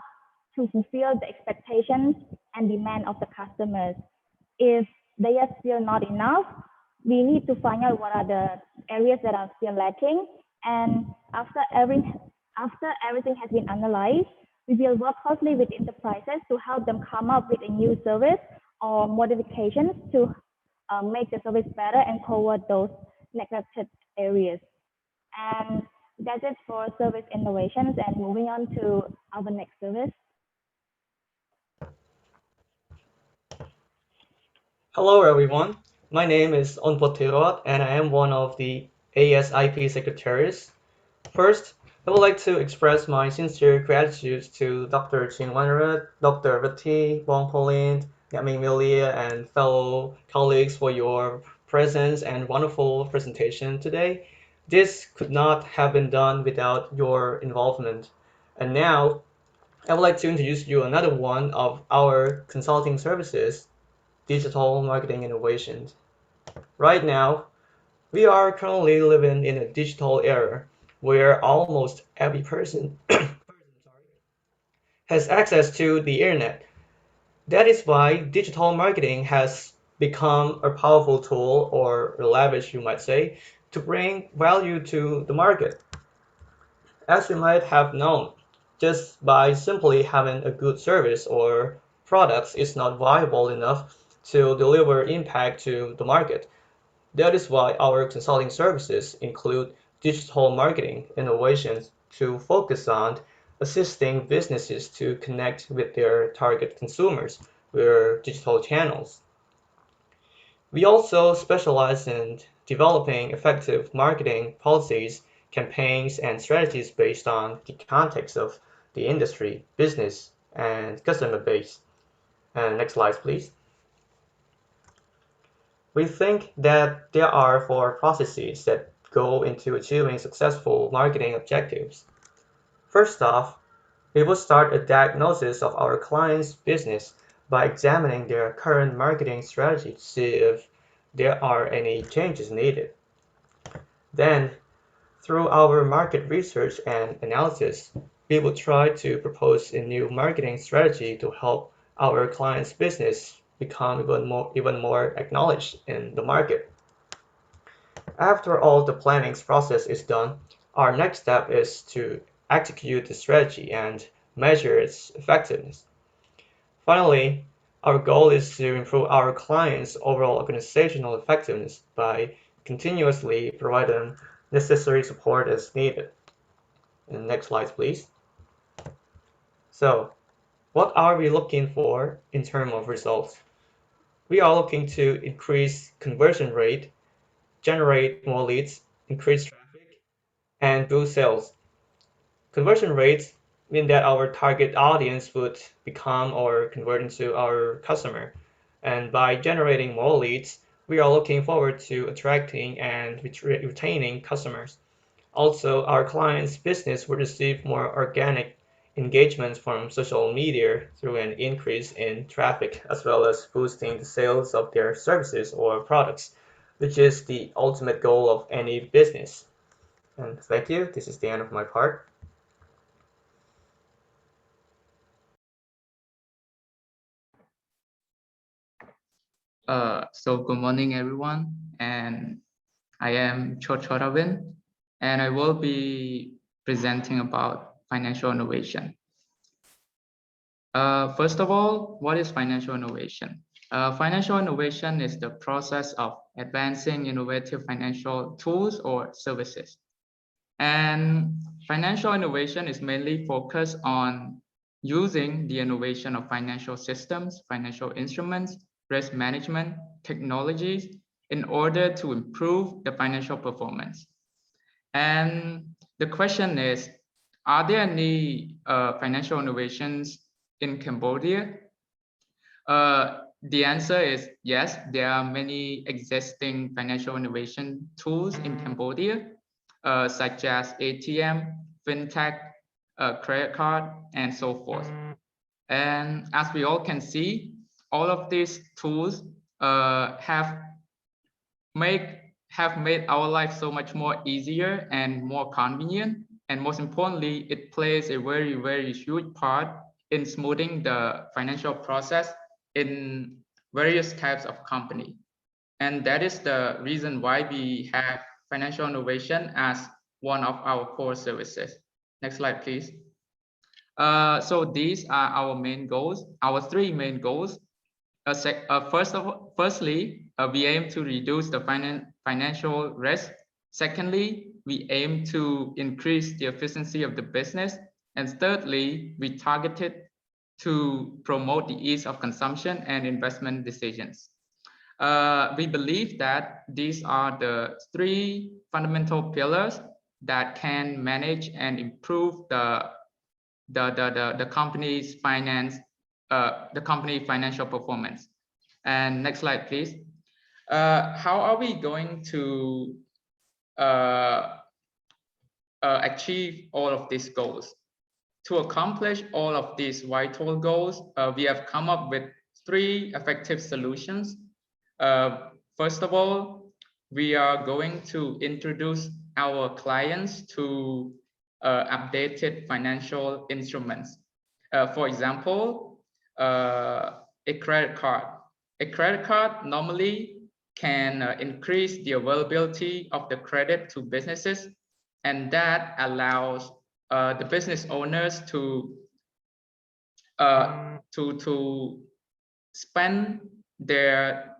G: to fulfill the expectations and demand of the customers. If they are still not enough, we need to find out what are the areas that are still lacking. And after everything has been analyzed, we will work closely with enterprises to help them come up with a new service or modifications to make the service better and cover those neglected areas. And that's it for service innovations. And moving on to our next service.
H: Hello, everyone. My name is Onpotirot, and I am one of the ASIP secretaries. First, I would like to express my sincere gratitude to Dr. Chin Wanrat, Dr. Vati, Wong Polind, Yami Milia, and fellow colleagues for your presence and wonderful presentation today. This could not have been done without your involvement. And now, I would like to introduce you another one of our consulting services, digital marketing innovations. Right now, we are currently living in a digital era where almost every person has access to the internet. That is why digital marketing has become a powerful tool, or leverage you might say, to bring value to the market. As you might have known, just by simply having a good service or products is not viable enough to deliver impact to the market. That is why our consulting services include digital marketing innovations to focus on assisting businesses to connect with their target consumers via digital channels. We also specialize in developing effective marketing policies, campaigns, and strategies based on the context of the industry, business, and customer base. And next slide, please. We think that there are four processes that go into achieving successful marketing objectives. First off, we will start a diagnosis of our client's business by examining their current marketing strategy to see if there are any changes needed. Then, through our market research and analysis, we will try to propose a new marketing strategy to help our client's business become even more acknowledged in the market. After all the planning process is done, our next step is to execute the strategy and measure its effectiveness. Finally, our goal is to improve our clients' overall organizational effectiveness by continuously providing necessary support as needed. And next slide, please. So, what are we looking for in terms of results? We are looking to increase conversion rate, generate more leads, increase traffic, and boost sales. Conversion rates mean that our target audience would become or convert into our customer. And by generating more leads, we are looking forward to attracting and retaining customers. Also, our clients' business will receive more organic engagements from social media through an increase in traffic, as well as boosting the sales of their services or products, which is the ultimate goal of any business. And thank you. This is the end of my part.
I: So good morning, everyone, and I am Choravin, and I will be presenting about financial innovation. First of all, what is financial innovation? Financial innovation is the process of advancing innovative financial tools or services. And financial innovation is mainly focused on using the innovation of financial systems, financial instruments, risk management, technologies in order to improve the financial performance. And the question is, are there any financial innovations in Cambodia? The answer is yes, there are many existing financial innovation tools in Cambodia, such as ATM, FinTech, credit card, and so forth. And as we all can see, all of these tools have made our life so much more easier and more convenient. And most importantly, it plays a very, very huge part in smoothing the financial process in various types of company. And that is the reason why we have financial innovation as one of our core services. Next slide, please. So these are our main goals, our three main goals. Firstly, we aim to reduce the financial risk. Secondly, we aim to increase the efficiency of the business. And thirdly, we targeted to promote the ease of consumption and investment decisions. We believe that these are the three fundamental pillars that can manage and improve the company's financial performance. And next slide, please. How are we going to achieve all of these goals? To accomplish all of these vital goals, we have come up with three effective solutions. First of all, we are going to introduce our clients to updated financial instruments. For example, a credit card. A credit card normally can increase the availability of the credit to businesses, and that allows the business owners to spend their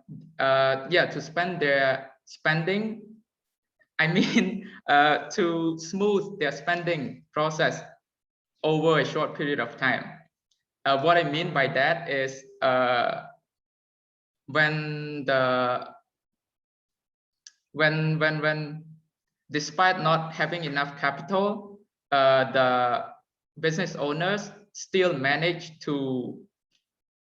I: spending. I mean, to smooth their spending process over a short period of time. What I mean by that is when despite not having enough capital, the business owners still manage to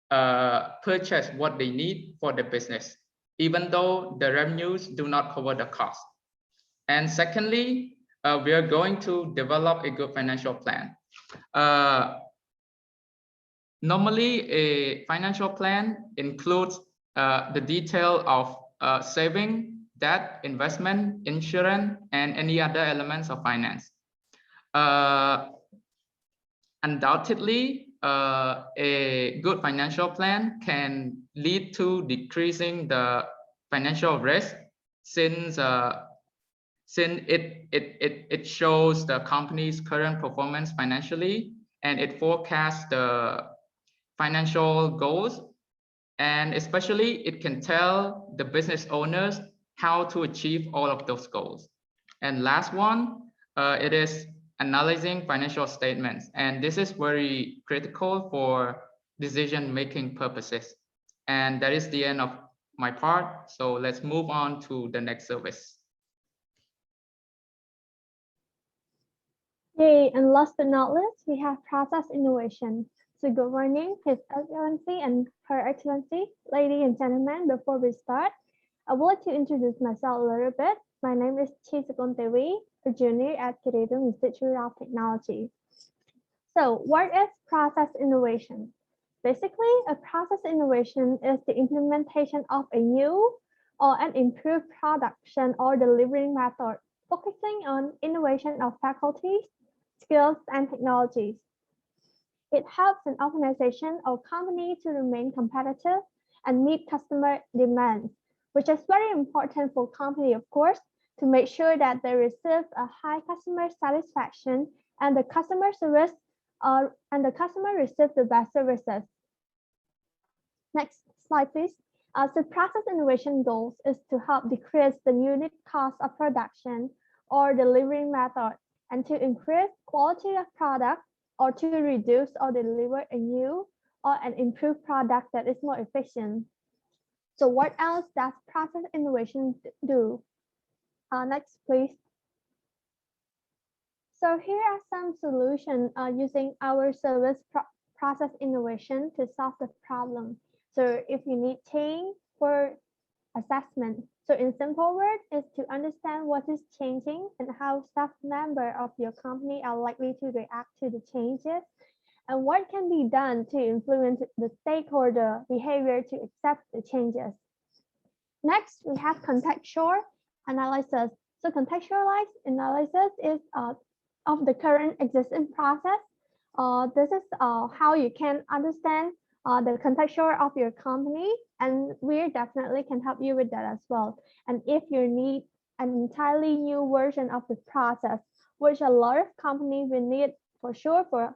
I: purchase what they need for the business, even though the revenues do not cover the cost. And secondly, we are going to develop a good financial plan. Normally, a financial plan includes the detail of saving, debt, investment, insurance, and any other elements of finance. Undoubtedly, a good financial plan can lead to decreasing the financial risk since it shows the company's current performance financially, and it forecasts the financial goals, and especially it can tell the business owners how to achieve all of those goals. And last one, it is analyzing financial statements, and this is very critical for decision-making purposes. And that is the end of my part. So let's move on to the next service.
G: Yay, and last but not least, we have process innovation. So good morning, His Excellency and Her Excellency, ladies and gentlemen. Before we start, I would like to introduce myself a little bit. My name is Chisakon Dewi, a junior at Kiritum Institute of Technology. So what is process innovation? Basically, a process innovation is the implementation of a new or an improved production or delivery method, focusing on innovation of faculties, skills, and technologies. It helps an organization or company to remain competitive and meet customer demands, which is very important for company, of course, to make sure that they receive a high customer satisfaction and the customer service and the customer receives the best services. Next slide, please. So process innovation goals is to help decrease the unit cost of production or delivery method and to increase quality of product or to reduce or deliver a new or an improved product that is more efficient. So what else does process innovation do? Next, please. So here are some solutions using our service process innovation to solve the problem. So if you need change for assessment, so in simple words, is to understand what is changing and how staff members of your company are likely to react to the changes, and what can be done to influence the stakeholder behavior to accept the changes. Next, we have contextual analysis. So contextualized analysis is of the current existing process. This is how you can understand the contextual of your company, and we definitely can help you with that as well. And if you need an entirely new version of the process, which a lot of companies will need for sure for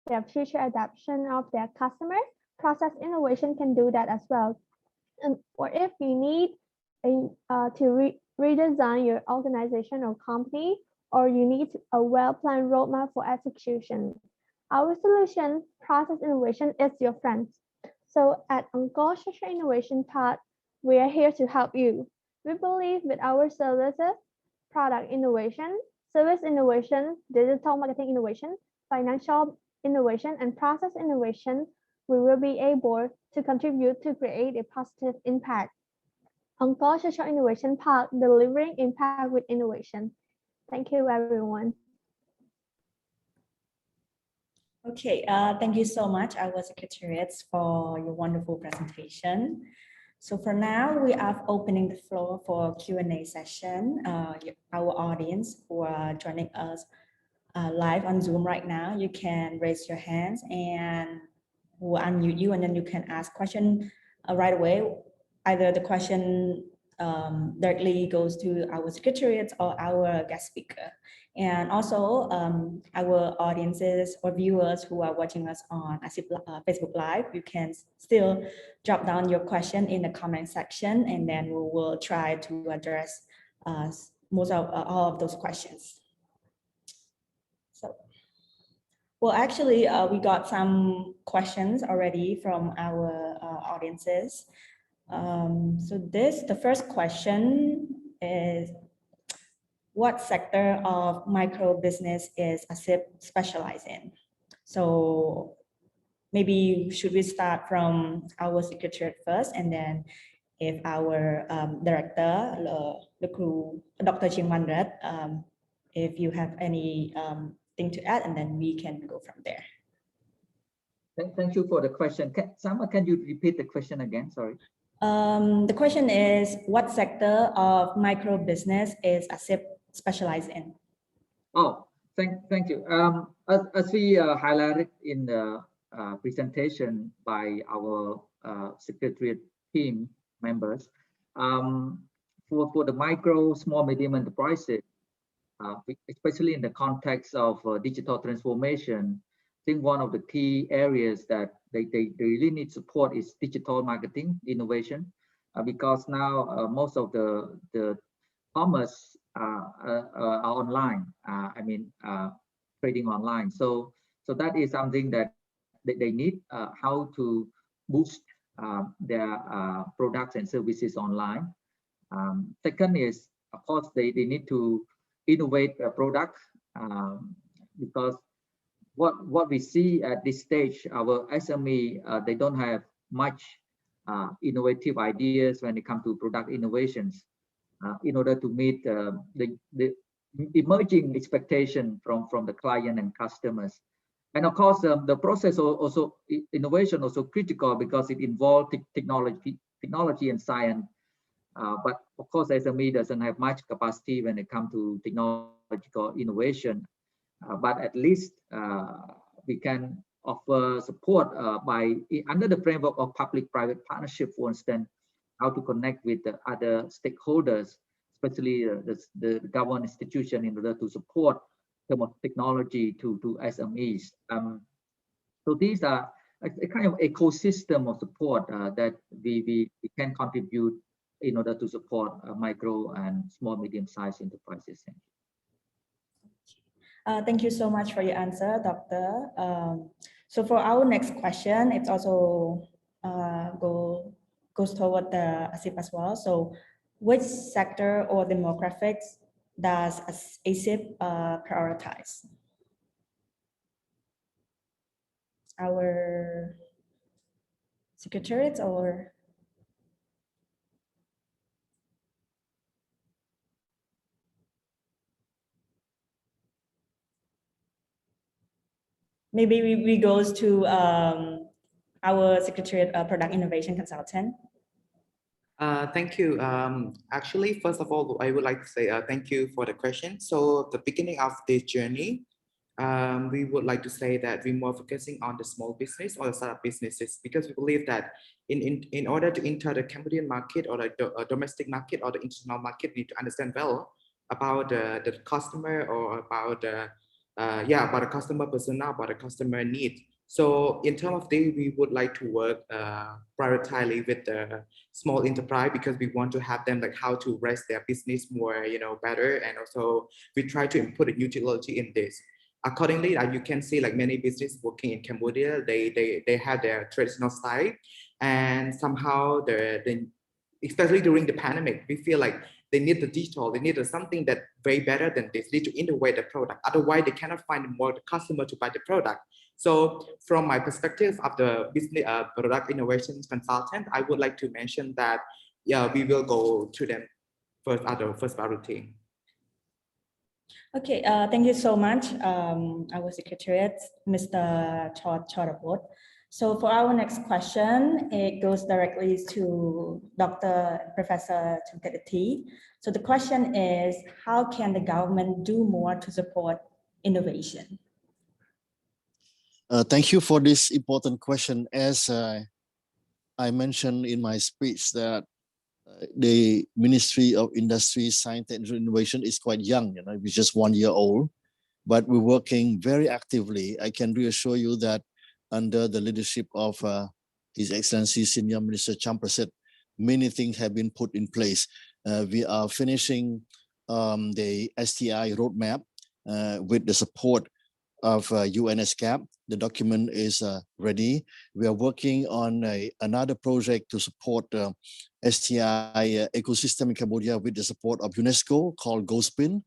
G: their future adoption of their customer, process innovation can do that as well. And or if you need to redesign your organization or company, or you need a well-planned roadmap for execution, our solution, process innovation, is your friend. So at Angkor Social Innovation Park, we are here to help you. We believe with our services, product innovation, service innovation, digital marketing innovation, financial innovation, and process innovation, we will be able to contribute to create a positive impact. Angkor Social Innovation Park, delivering impact with innovation. Thank you, everyone.
A: Okay, thank you so much, our secretariats, for your wonderful presentation. So for now, we are opening the floor for Q&A session. Our audience who are joining us live on Zoom right now, you can raise your hands and we'll unmute you, and then you can ask question right away. Either the question directly goes to our secretariat or our guest speaker. And also our audiences or viewers who are watching us on ASIP Facebook Live, you can still drop down your question in the comment section, and then we will try to address most of all of those questions. So, well, actually, we got some questions already from our audiences. So the first question is, what sector of micro business is ASIP specialized in? So maybe should we start from our secretariat first, and then if our director, Dr. Chingwanrat, if you have any thing to add, and then we can go from there.
B: Thank you for the question. Sama, can you repeat the question again? Sorry.
A: The question is, what sector of micro business is ASIP specialized in?
B: Oh, thank you. As we highlighted in the presentation by our secretariat team members, for the micro, small, medium enterprises, especially in the context of digital transformation, I think one of the key areas that they really need support is digital marketing innovation, because now most of the commerce are online. I mean, trading online. So that is something that they need, how to boost their products and services online. Second is, of course, they need to innovate a product, because what we see at this stage, our SME, they don't have much innovative ideas when it comes to product innovations, in order to meet the emerging expectation from the client and customers. And of course, the process also innovation also critical because it involves technology and science. But of course, SME doesn't have much capacity when it comes to technological innovation. But at least we can offer support under the framework of public-private partnership, for instance, how to connect with the other stakeholders, especially the government institution, in order to support some of technology to SMEs. So these are a kind of ecosystem of support that we can contribute in order to support micro and small medium-sized enterprises.
A: Thank you so much for your answer, Doctor. So for our next question, it's also goes toward the ASIP as well. So which sector or demographics does ASIP prioritize? Our secretariat or? Maybe we goes to our Secretariat Product Innovation Consultant.
F: Thank you. Actually, first of all, I would like to say thank you for the question. So the beginning of this journey, we would like to say that we're more focusing on the small business or the startup businesses, because we believe that in order to enter the Cambodian market or the domestic market or the international market, we need to understand well about the customer or about about the customer persona, about the customer need. So in terms of this, we would like to work primarily with the small enterprise, because we want to have them like how to raise their business more, better. And also we try to input a utility in this. Accordingly, you can see like many businesses working in Cambodia, they have their traditional style, and somehow especially during the pandemic, we feel like they need the digital, they need something that way better than this, need to innovate the product. Otherwise, they cannot find more customer to buy the product. So from my perspective of the business product innovation consultant, I would like to mention that, we will go to them first, other first priority.
A: Okay, thank you so much, our Secretariat, Mr. Chorapot. So for our next question, it goes directly to Professor Chankirti. So the question is, how can the government do more to support innovation?
C: Thank you for this important question. As I mentioned in my speech, that the Ministry of Industry, Science and Innovation is quite young, it's just 1 year old, but we're working very actively. I can reassure you that under the leadership of His Excellency Senior Minister Champraset, many things have been put in place. We are finishing the STI roadmap with the support of UNSCAP. The document is ready. We are working on another project to support STI ecosystem in Cambodia with the support of UNESCO called GoSpin.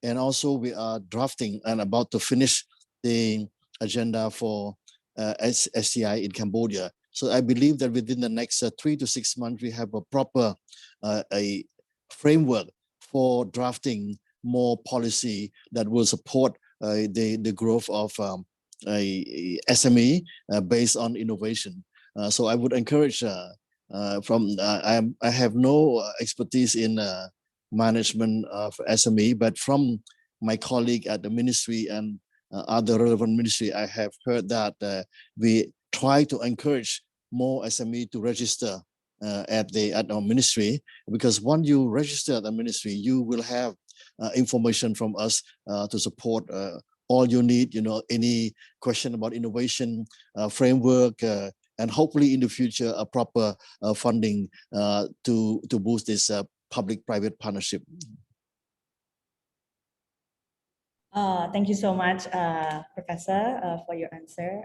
C: And also we are drafting and about to finish the agenda for STI in Cambodia. So I believe that within the next 3 to 6 months, we have a proper a framework for drafting more policy that will support the growth of SME based on innovation. So I would encourage I have no expertise in management of SME, but from my colleague at the ministry and other relevant ministry, I have heard that we try to encourage more SME to register at our ministry, because once you register at the ministry, you will have information from us to support all you need, any question about innovation framework, and hopefully in the future a proper funding to boost this public-private partnership.
A: Thank you so much, Professor, for your answer.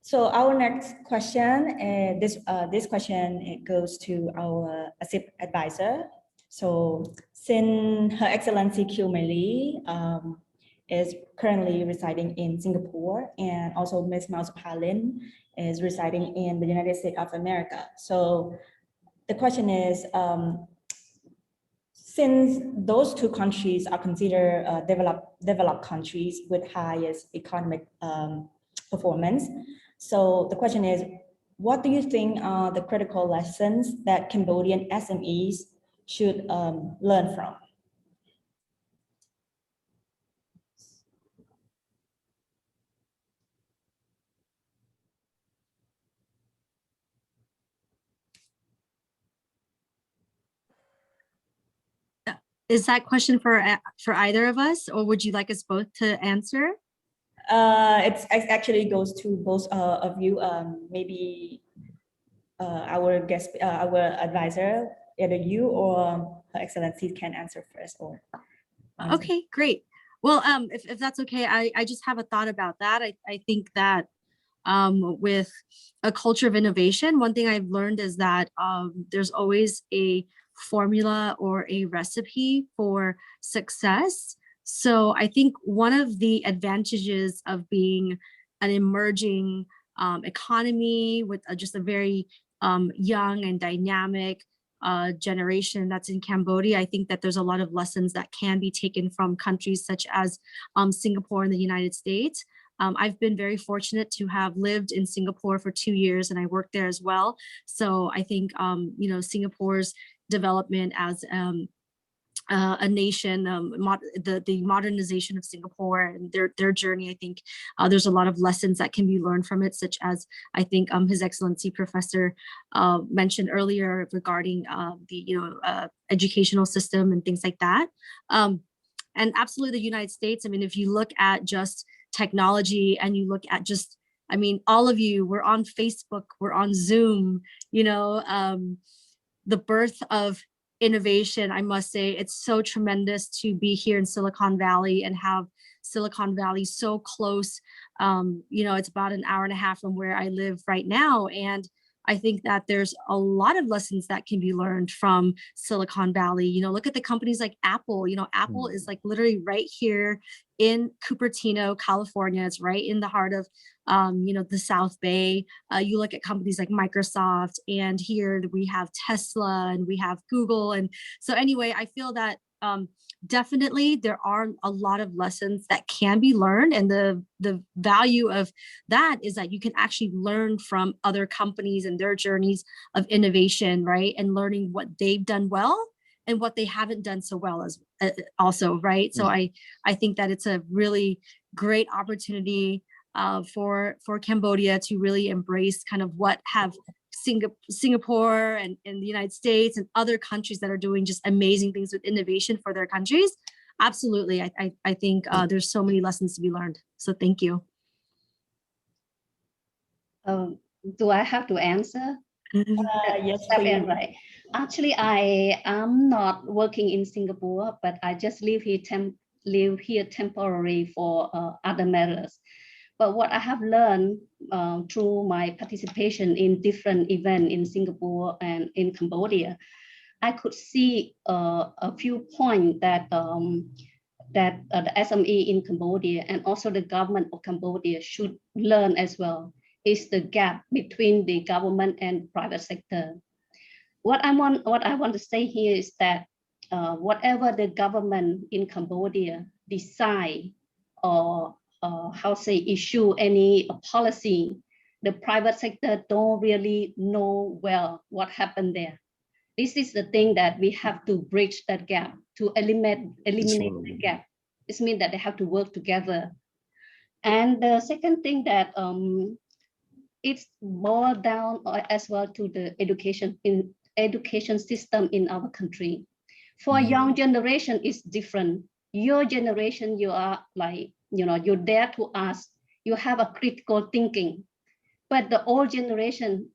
A: So our next question, this question, it goes to our ASIP advisor. So since Her Excellency Q Mei is currently residing in Singapore, and also Ms. Mao Palin is residing in the United States of America. So the question is, since those two countries are considered developed countries with highest economic performance, so the question is, what do you think are the critical lessons that Cambodian SMEs should learn from?
E: Is that question for either of us, or would you like us both to answer?
A: It actually goes to both of you. Maybe our guest, our advisor, either you or Her Excellency can answer first. Or
E: okay, great. Well, if that's okay, I just have a thought about that. I think that with a culture of innovation, one thing I've learned is that there's always a formula or a recipe for success. So I think one of the advantages of being an emerging economy with just a very young and dynamic generation that's in Cambodia, I think that there's a lot of lessons that can be taken from countries such as Singapore and the United States. I've been very fortunate to have lived in Singapore for 2 years, and I worked there as well. So I think, you know, Singapore's development as a nation, the modernization of Singapore and their journey, I think there's a lot of lessons that can be learned from it, such as I think His Excellency Professor mentioned earlier regarding the educational system and things like that. And absolutely the United States, I mean, if you look at just technology and you look at just, I mean, all of you, we're on Facebook, we're on Zoom, you know, the birth of innovation, I must say, it's so tremendous to be here in Silicon Valley and have Silicon Valley so close. You know, it's about an hour and a half from where I live right now. And I think that there's a lot of lessons that can be learned from Silicon Valley. You know, look at the companies like Apple. You know, Apple is like literally right here in Cupertino, California. It's right in the heart of, you know, the South Bay. You look at companies like Microsoft, and here we have Tesla and we have Google. And so anyway, I feel that definitely there are a lot of lessons that can be learned, and the value of that is that you can actually learn from other companies and their journeys of innovation, right? And learning what they've done well and what they haven't done so well as also, right? So I think that it's a really great opportunity for Cambodia to really embrace kind of what have Singapore and the United States and other countries that are doing just amazing things with innovation for their countries. Absolutely. I think there's so many lessons to be learned. So thank you.
D: Do I have to answer?
A: Yes, please.
D: Right. Actually, I am not working in Singapore, but I just live here temporarily for other matters. But what I have learned through my participation in different events in Singapore and in Cambodia, I could see a few points that the SME in Cambodia and also the government of Cambodia should learn as well, is the gap between the government and private sector. What I want to say here is that whatever the government in Cambodia decide or issue any policy, the private sector don't really know well what happened there. This is the thing that we have to bridge that gap, to eliminate the gap. This means that they have to work together. And the second thing that it's boiled down as well to the education system in our country. For young generation, it's different. Your generation, you are like, you know, you're there to ask, you have a critical thinking. But the old generation,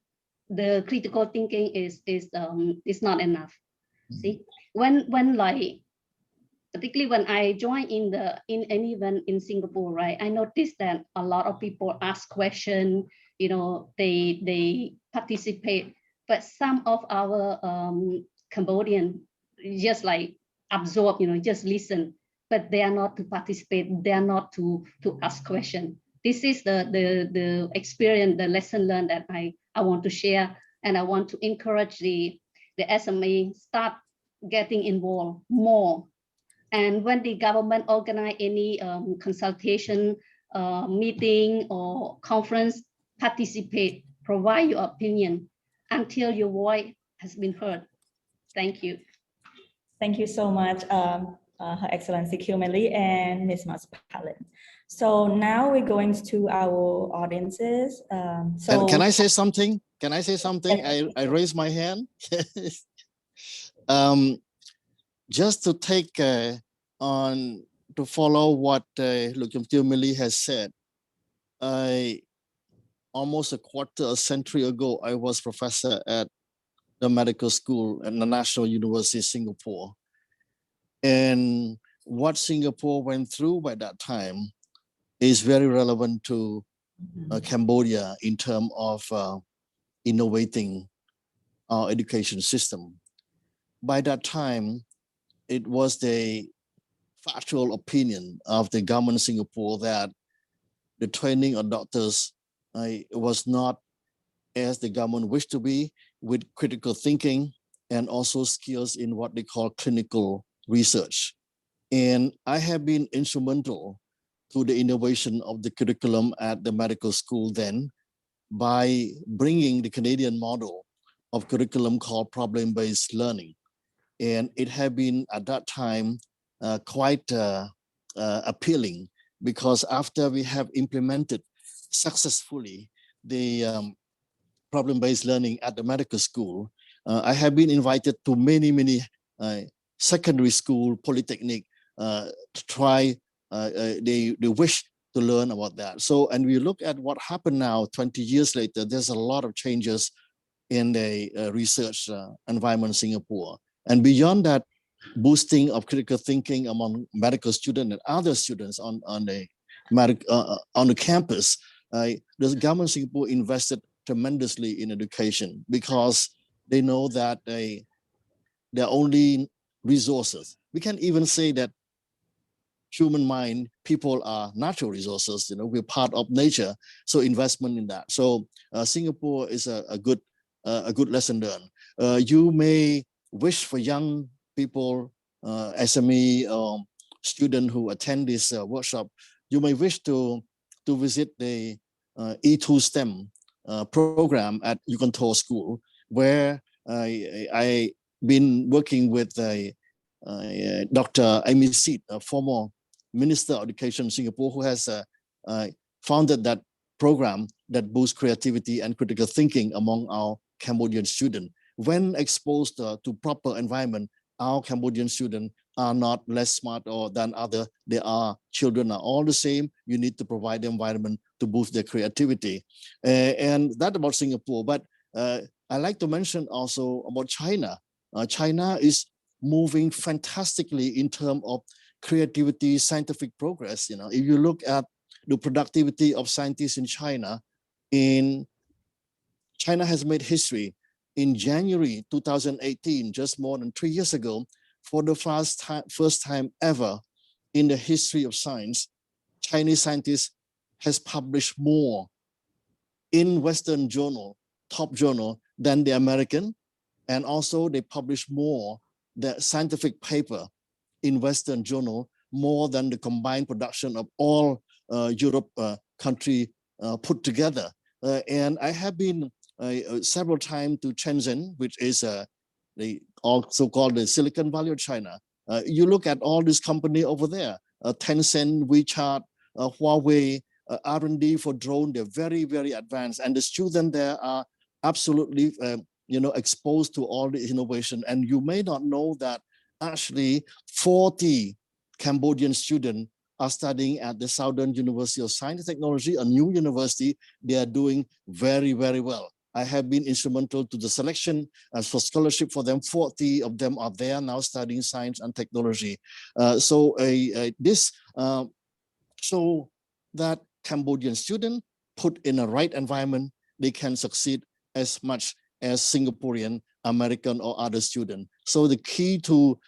D: the critical thinking is not enough. See, when like, particularly when I joined in an event in Singapore, right, I noticed that a lot of people ask questions, you know, they participate, but some of our Cambodian just like absorb, you know, just listen, but they are not to participate, they are not to ask questions. This is the experience, the lesson learned that I want to share, and I want to encourage the SME start getting involved more. And when the government organize any consultation, meeting or conference, participate, provide your opinion until your voice has been heard. Thank you.
A: Thank you so much, Her Excellency Kilmeli and Ms. Mas Palin. So now we're going to our audiences. So
C: can I say something? Can I say something? I raise my hand. just to take on to follow what Lukim Millie has said, almost a quarter a century ago, I was professor at the medical school at the National University of Singapore. And what Singapore went through by that time is very relevant to Cambodia in terms of innovating our education system. By that time, it was the factual opinion of the government of Singapore that the training of doctors was not as the government wished to be, with critical thinking and also skills in what they call clinical research. And I have been instrumental to the innovation of the curriculum at the medical school then by bringing the Canadian model of curriculum called problem-based learning. And it had been at that time quite appealing, because after we have implemented successfully the problem-based learning at the medical school, I have been invited to many secondary school, polytechnic, to try, they wish to learn about that. So, and we look at what happened now, 20 years later, there's a lot of changes in the research environment in Singapore. And beyond that, boosting of critical thinking among medical students and other students on the campus, the government of Singapore invested tremendously in education, because they know that they're only resources. We can even say that human mind, people are natural resources, you know, we're part of nature. So investment in that. So Singapore is a good lesson learned. You may wish for young people, SME student who attend this workshop, you may wish to visit the E2 STEM program at Yukontor School, where I been working with Dr. Amy Seet, a former Minister of Education in Singapore, who has founded that program that boosts creativity and critical thinking among our Cambodian students. When exposed to proper environment, our Cambodian students are not less smart than other. Children are all the same. You need to provide the environment to boost their creativity. And that about Singapore. But I like to mention also about China. China is moving fantastically in terms of creativity, scientific progress. You know, if you look at the productivity of scientists in China has made history. In January 2018, just more than 3 years ago, for the first time ever in the history of science, Chinese scientists has published more in Western journal, top journal, than the American, and also they publish more the scientific paper in Western journal, more than the combined production of all Europe country put together. And I have been several times to Shenzhen, which is the also called the Silicon Valley of China. You look at all this company over there, Tencent, WeChat, Huawei, R&D for drone, they're very, very advanced. And the students there are absolutely exposed to all the innovation. And you may not know that actually 40 Cambodian students are studying at the Southern University of Science and Technology, a new university. They are doing very, very well. I have been instrumental to the selection for scholarship for them. 40 of them are there now studying science and technology. So that Cambodian student put in a right environment, they can succeed as much as Singaporean, American, or other student. So the key to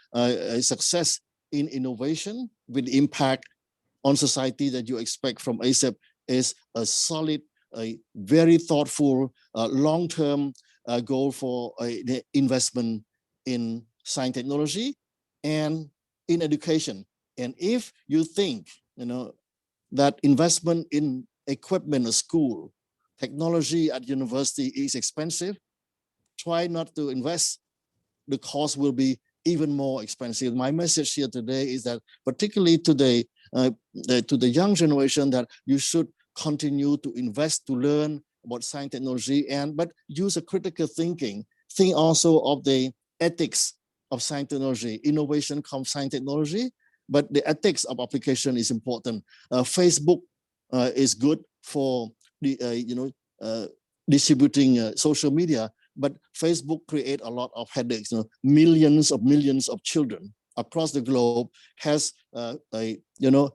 C: success in innovation with impact on society that you expect from ASIP is a solid, a very thoughtful, long-term goal for the investment in science technology and in education. And if you think, that investment in equipment at school, technology at university is expensive, try not to invest. The cost will be even more expensive. My message here today is that, particularly today, to the young generation, that you should continue to invest, to learn about science technology, but use a critical thinking. Think also of the ethics of science technology. Innovation comes science technology, but the ethics of application is important. Facebook is good for the distributing social media, but Facebook create a lot of headaches. Millions of children across the globe has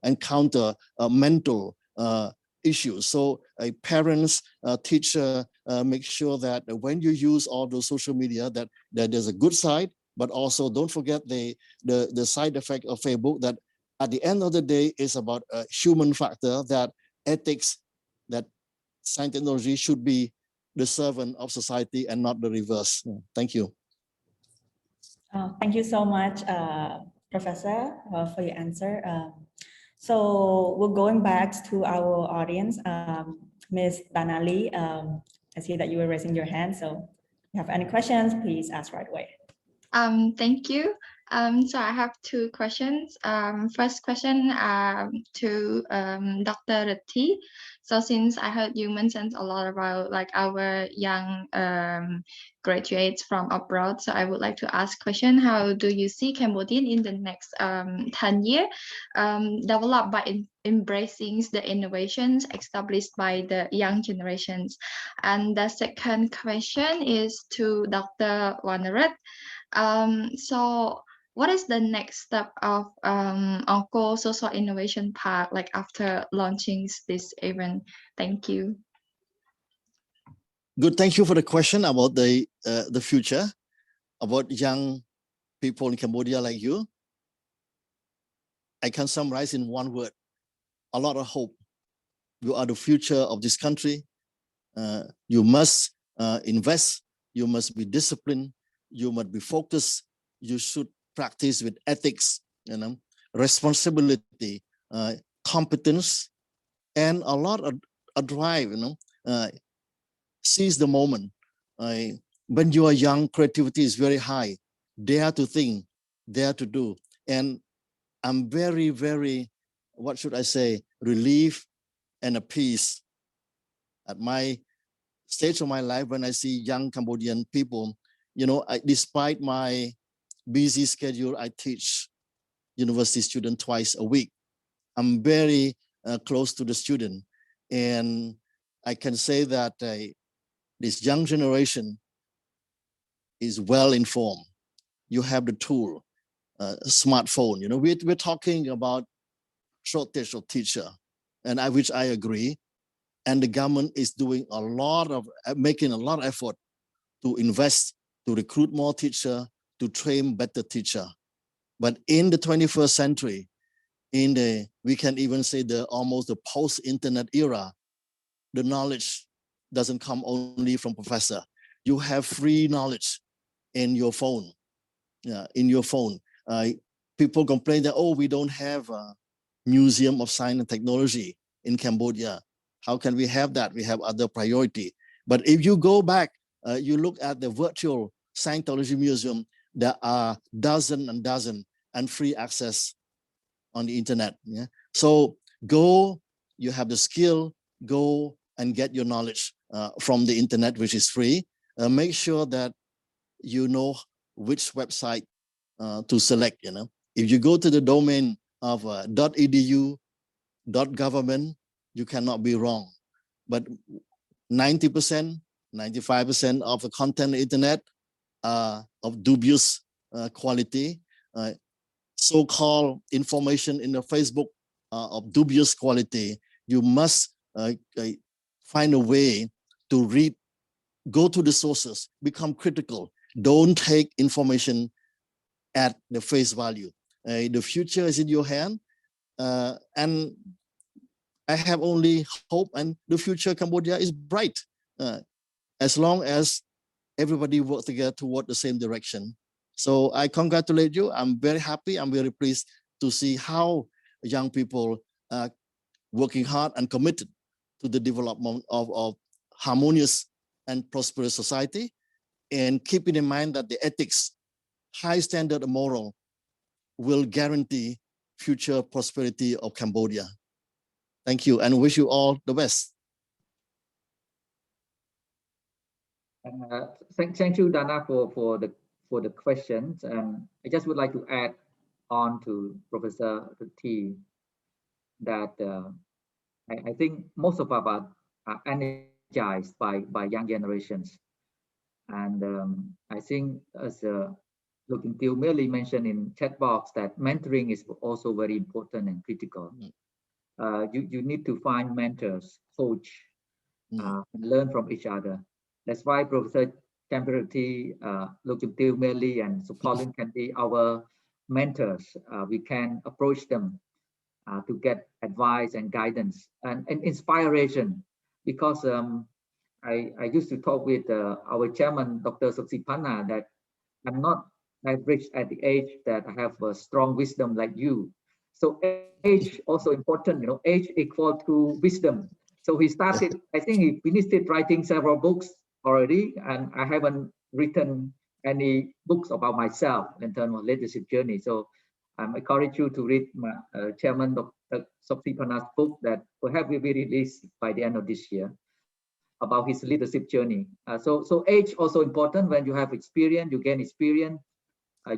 C: encounter mental issues. So parents, teacher, make sure that when you use all those social media, that there's a good side, but also don't forget the side effect of Facebook, that at the end of the day is about a human factor, that ethics, that science technology should be the servant of society and not the reverse. Thank you.
A: Thank you so much, Professor, for your answer. So we're going back to our audience. Ms. Danali, I see that you were raising your hand. So if you have any questions, please ask right away.
J: Thank you. So I have two questions. First question to Dr. Reti. So since I heard you mentioned a lot about like our young graduates from abroad, so I would like to ask question: how do you see Cambodia in the next 10 years, developed by embracing the innovations established by the young generations? And the second question is to Dr. Wanarat. So what is the next step of Angkor Social Innovation Park, like after launching this event? Thank you.
C: Good, thank you for the question about the future, about young people in Cambodia like you. I can summarize in one word: a lot of hope. You are the future of this country. You must invest. You must be disciplined. You must be focused. You should practice with ethics, responsibility, competence, and a lot of a drive. Seize the moment. When you are young, creativity is very high. Dare to think, dare to do. And I'm very, very, what should I say, relieved and appeased at my stage of my life when I see young Cambodian people. Despite my busy schedule, I teach university students twice a week. I'm very close to the student, and I can say that this young generation is well informed. You have the tool, smartphone. We're talking about shortage of teacher, and which I agree. And the government is doing making a lot of effort to invest, to recruit more teacher, to train better teacher. But in the 21st century, we can even say almost the post-internet era, the knowledge doesn't come only from professor. You have free knowledge in your phone. People complain that, we don't have a museum of science and technology in Cambodia. How can we have that? We have other priority. But if you go back, you look at the virtual Scientology Museum, there are dozens and dozens and free access on the internet. Yeah? So go, you have the skill, go and get your knowledge from the internet, which is free. Make sure that you know which website to select. If you go to the domain of .edu, .government, you cannot be wrong. But 90%, 95% of the content on the internet of dubious quality, so-called information in the Facebook of dubious quality. You must find a way to read, go to the sources, become critical. Don't take information at the face value. The future is in your hand, and I have only hope, and the future Cambodia is bright as long as everybody works together toward the same direction. So I congratulate you. I'm very happy. I'm very pleased to see how young people are working hard and committed to the development of harmonious and prosperous society, and keeping in mind that the ethics, high standard of moral will guarantee future prosperity of Cambodia. Thank you, and wish you all the best.
B: Thank you, Dana, for the for the questions. And I just would like to add on to Professor T that I think most of us are energized by young generations. And I think as Dr. Teoh merely mentioned in chat box that mentoring is also very important and critical. You need to find mentors, coach, and learn from each other. That's why Professor Champerty, Dr. Teoh merely, and Pauline can be our mentors. We can approach them to get advice and guidance and inspiration, because I used to talk with our chairman, Dr. Saksipana, that I'm not I've reached at the age that I have a strong wisdom like you. So age also important, you know, age equal to wisdom. So he started, I think he finished writing several books already, and I haven't written any books about myself in terms of leadership journey. So I encourage you to read my chairman Dr. Saksipana's book that perhaps will be released by the end of this year, about his leadership journey. So age also important. When you have experience, you gain experience,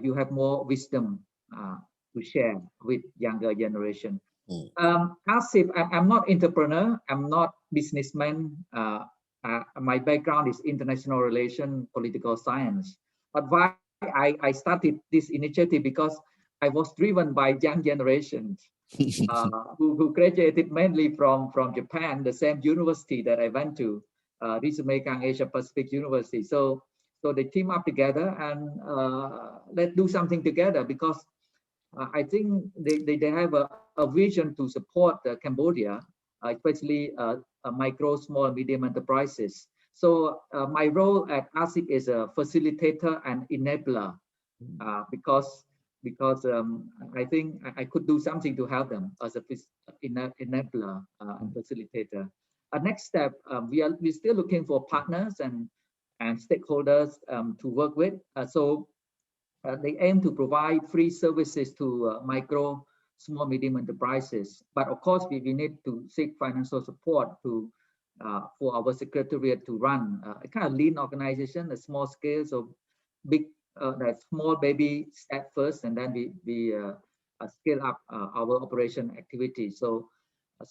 B: you have more wisdom to share with younger generation. ASIP, I'm not entrepreneur, I'm not businessman. My background is international relation, political science. But why I started this initiative, because I was driven by young generations who graduated mainly from Japan, the same university that I went to, Ritsumeikan Asia Pacific University. So they team up together and let's do something together, because I think they have a vision to support Cambodia, especially micro, small, medium enterprises. So my role at ASIP is a facilitator and enabler, because I think I could do something to help them as a enabler and facilitator. Next step, we're still looking for partners and stakeholders to work with. They aim to provide free services to micro, small, medium enterprises. But of course, we need to seek financial support to for our secretariat to run a kind of lean organization, a small scale, so big that small baby step first, and then we scale up our operation activity. So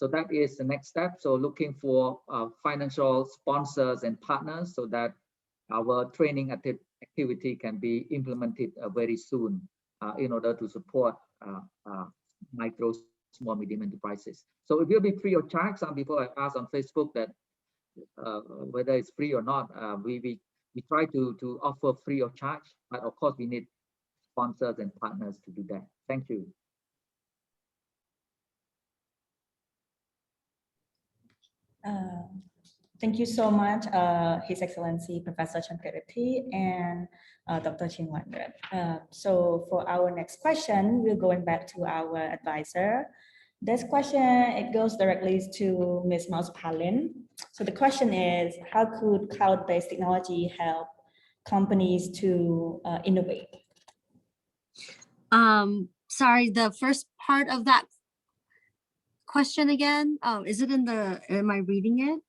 B: that is the next step. So looking for financial sponsors and partners, so that our training activity can be implemented very soon in order to support micro, small, medium enterprises. So it will be free of charge. Some people have asked on Facebook that whether it's free or not. We try to offer free of charge, but of course we need sponsors and partners to do that. Thank you.
A: Thank you so much, His Excellency Professor Chamkerti and Dr. Chingwanrat. So for our next question, we're going back to our advisor. This question, it goes directly to Ms. Maus Palin. So the question is, how could cloud-based technology help companies to innovate?
E: Sorry, the first part of that question again, is it am I reading it?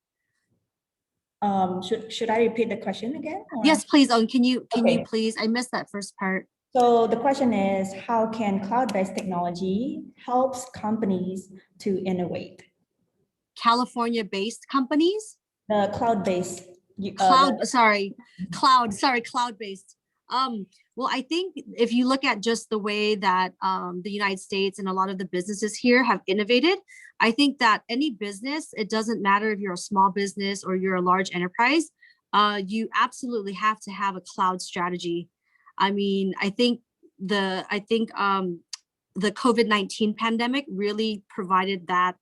A: Should I repeat the question again? Or?
E: Yes, please. Can you please? I missed that first part.
A: So the question is, how can cloud-based technology helps companies to innovate?
E: California-based companies?
A: The cloud-based.
E: Cloud-based. Well, I think if you look at just the way that the United States and a lot of the businesses here have innovated, I think that any business, it doesn't matter if you're a small business or you're a large enterprise, you absolutely have to have a cloud strategy. I mean, I think the COVID-19 pandemic really provided that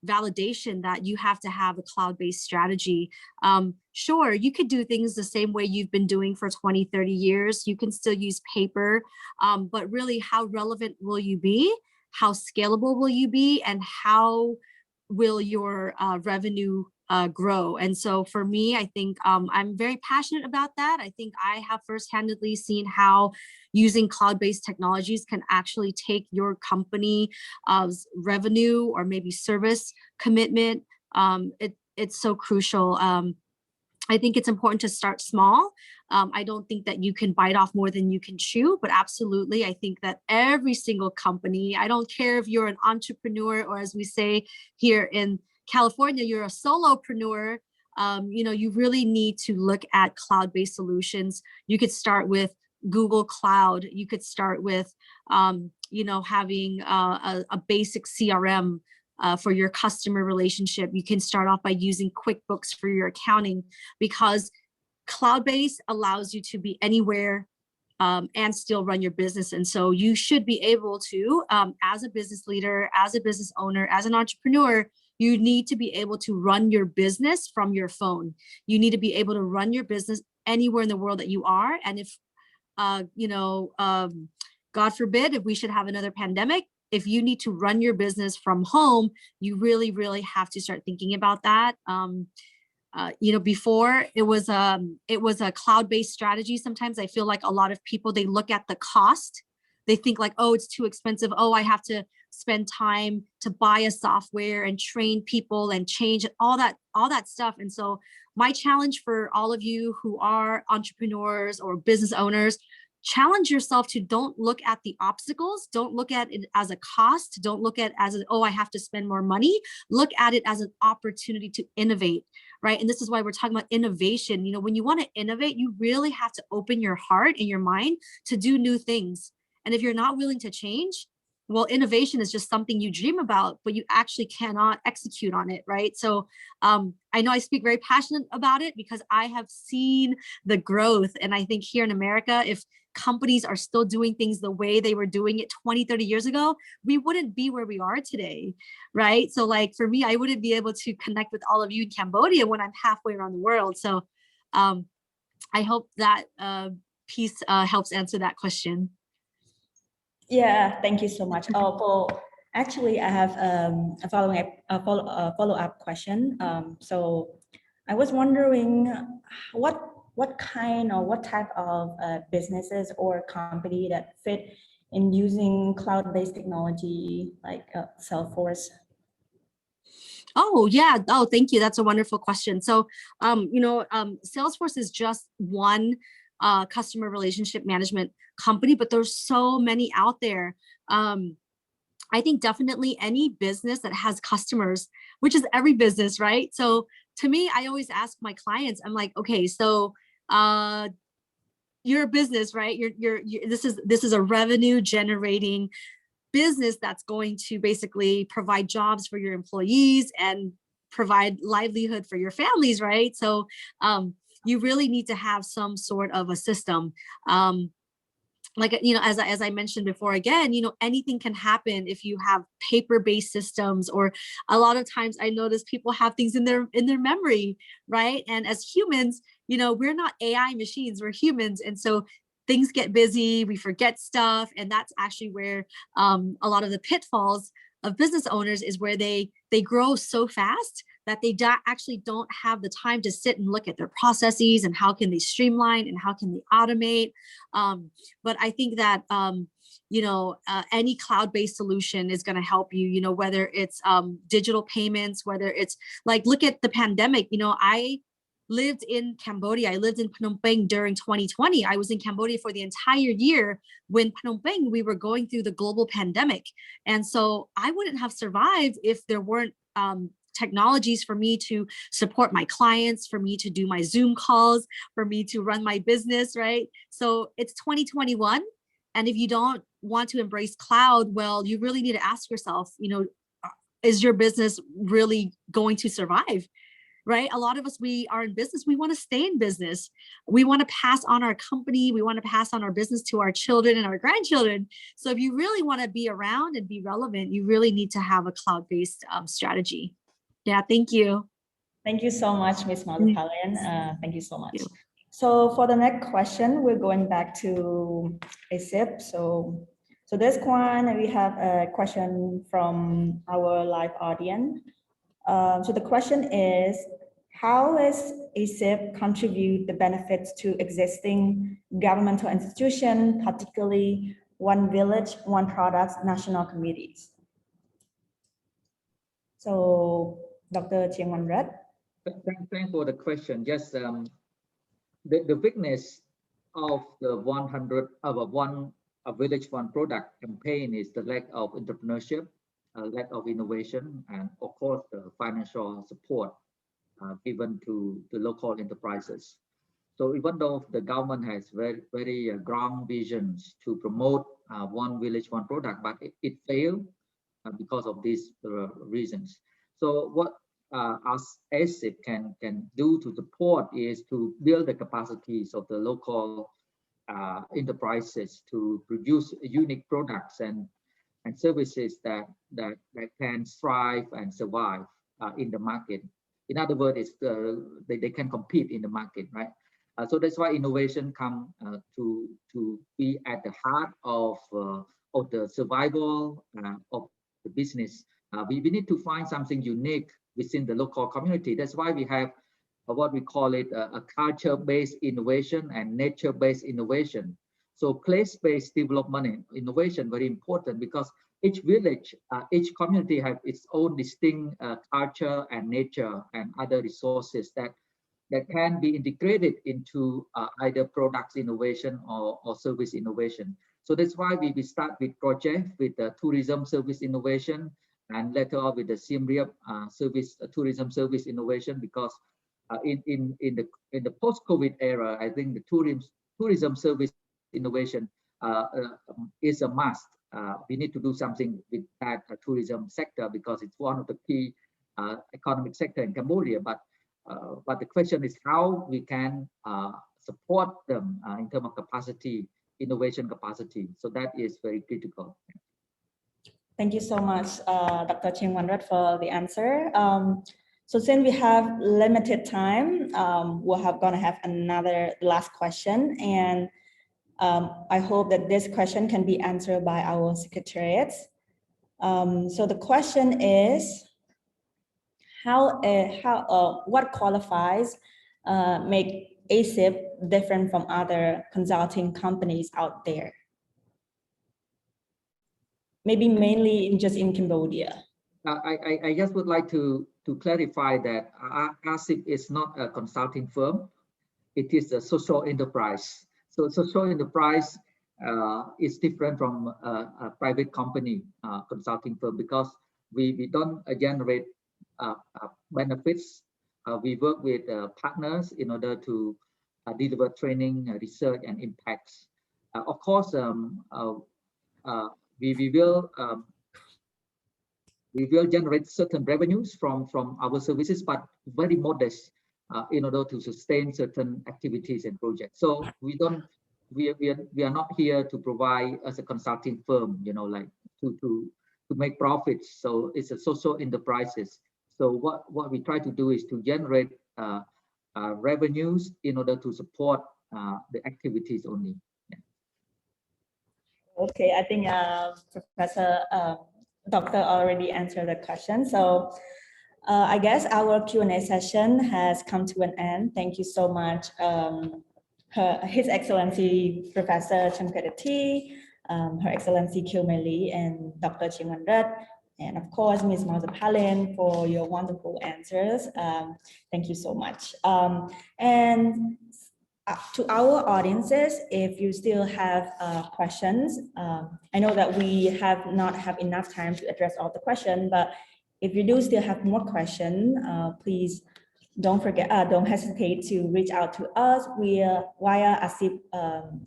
E: validation that you have to have a cloud-based strategy. Sure, you could do things the same way you've been doing for 20, 30 years. You can still use paper, but really how relevant will you be? How scalable will you be? And how will your revenue grow? And so for me, I think I'm very passionate about that. I think I have firsthand-handedly seen how using cloud-based technologies can actually take your company's revenue or maybe service commitment. It's so crucial. I think it's important to start small. I don't think that you can bite off more than you can chew, but absolutely, I think that every single company, I don't care if you're an entrepreneur or as we say here in California, you're a solopreneur, you really need to look at cloud-based solutions. You could start with Google Cloud. You could start with, having a basic CRM for your customer relationship. You can start off by using QuickBooks for your accounting, because cloud-based allows you to be anywhere and still run your business. And so you should be able to, as a business leader, as a business owner, as an entrepreneur, you need to be able to run your business from your phone. You need to be able to run your business anywhere in the world that you are. And if, God forbid, if we should have another pandemic, if you need to run your business from home, you really, really have to start thinking about that. Before it was a cloud-based strategy. Sometimes I feel like a lot of people, they look at the cost. They think like, oh, it's too expensive. Oh, I have to spend time to buy a software and train people and change all that stuff. And so my challenge for all of you who are entrepreneurs or business owners, challenge yourself to don't look at the obstacles. Don't look at it as a cost. Don't look at it as, oh, I have to spend more money. Look at it as an opportunity to innovate, right? And this is why we're talking about innovation. When you want to innovate, you really have to open your heart and your mind to do new things. And if you're not willing to change, well, innovation is just something you dream about, but you actually cannot execute on it, right? So I know I speak very passionate about it because I have seen the growth. And I think here in America, if companies are still doing things the way they were doing it 20, 30 years ago, we wouldn't be where we are today, right? So like for me, I wouldn't be able to connect with all of you in Cambodia when I'm halfway around the world. So I hope that piece helps answer that question.
A: Yeah, thank you so much. Actually, I have a follow-up question. So I was wondering what kind or what type of businesses or company that fit in using cloud-based technology like Salesforce?
E: Oh, yeah. Oh, thank you. That's a wonderful question. So, Salesforce is just one customer relationship management company, but there's so many out there. I think definitely any business that has customers, which is every business, right? So to me, I always ask my clients, I'm like, okay, so you're a business, right? This is a revenue generating business that's going to basically provide jobs for your employees and provide livelihood for your families, right? So you really need to have some sort of a system. As I mentioned before, again, anything can happen if you have paper-based systems, or a lot of times I notice people have things in their memory, right? And as humans, we're not AI machines, we're humans. And so things get busy, we forget stuff. And that's actually where a lot of the pitfalls of business owners is where they grow so fast that they actually don't have the time to sit and look at their processes and how can they streamline and how can they automate. But I think that, any cloud-based solution is going to help you, whether it's digital payments, whether it's like, look at the pandemic. I lived in Cambodia. I lived in Phnom Penh during 2020. I was in Cambodia for the entire year when Phnom Penh, we were going through the global pandemic. And so I wouldn't have survived if there weren't technologies for me to support my clients, for me to do my Zoom calls, for me to run my business, right? So it's 2021. And if you don't want to embrace cloud, well, you really need to ask yourself, is your business really going to survive? Right? A lot of us, we are in business. We want to stay in business. We want to pass on our company. We want to pass on our business to our children and our grandchildren. So if you really want to be around and be relevant, you really need to have a cloud-based strategy. Yeah, thank you.
A: Thank you so much, Ms. Malupalian. Thank you so much. So for the next question, we're going back to ASIP. So this one, we have a question from our live audience. So the question is, how is ASIP contribute the benefits to existing governmental institutions, particularly One Village, One Product national committees? So Dr. Chiang Wan Rat.
B: Thanks for the question. Yes, the weakness of the 100 of a village one product campaign is the lack of entrepreneurship, lack of innovation, and of course the financial support given to the local enterprises. So even though the government has very grand visions to promote one village one product, but it failed because of these reasons. So what us ASIP can do to support is to build the capacities of the local enterprises to produce unique products and services that can thrive and survive in the market. In other words, they can compete in the market, right? So that's why innovation come to be at the heart of the survival of the business. We need to find something unique within the local community. That's why we have what we call it a culture-based innovation and nature-based innovation. So place-based development and innovation very important because each village, each community have its own distinct culture and nature and other resources that can be integrated into either products innovation or service innovation. So that's why we start with project with the tourism service innovation and later on with the Siem Reap service tourism service innovation because in the post-COVID era, I think the tourism service innovation is a must. We need to do something with that tourism sector because it's one of the key economic sector in Cambodia. But the question is how we can support them in terms of capacity, innovation capacity. So that is very critical.
A: Thank you so much, Dr. Ching Wanrat, for the answer. So since we have limited time, we're gonna have another last question, and I hope that this question can be answered by our secretariats. So the question is, what qualifies make ASIP different from other consulting companies out there? Maybe mainly just in Cambodia.
B: I just would like to clarify that ASIP is not a consulting firm. It is a social enterprise. So social enterprise is different from a private company consulting firm because we don't generate benefits. We work with partners in order to deliver training, research, and impacts. Of course, we will generate certain revenues from our services, but very modest in order to sustain certain activities and projects. So we are not here to provide as a consulting firm, you know, like to make profits. So it's a social enterprises. So what we try to do is to generate revenues in order to support the activities only. Yeah.
A: Okay, I think Professor Doctor already answered the question. So I guess our Q&A session has come to an end. Thank you so much, His Excellency Professor Chamkarit, Her Excellency Kyo Mei, and Dr. Ching Wanrat, and of course, Ms. Mauzapalin for your wonderful answers. Thank you so much. And to our audiences, if you still have questions, I know that we have not have enough time to address all the questions, but if you do still have more questions, please don't hesitate to reach out to us via ASIP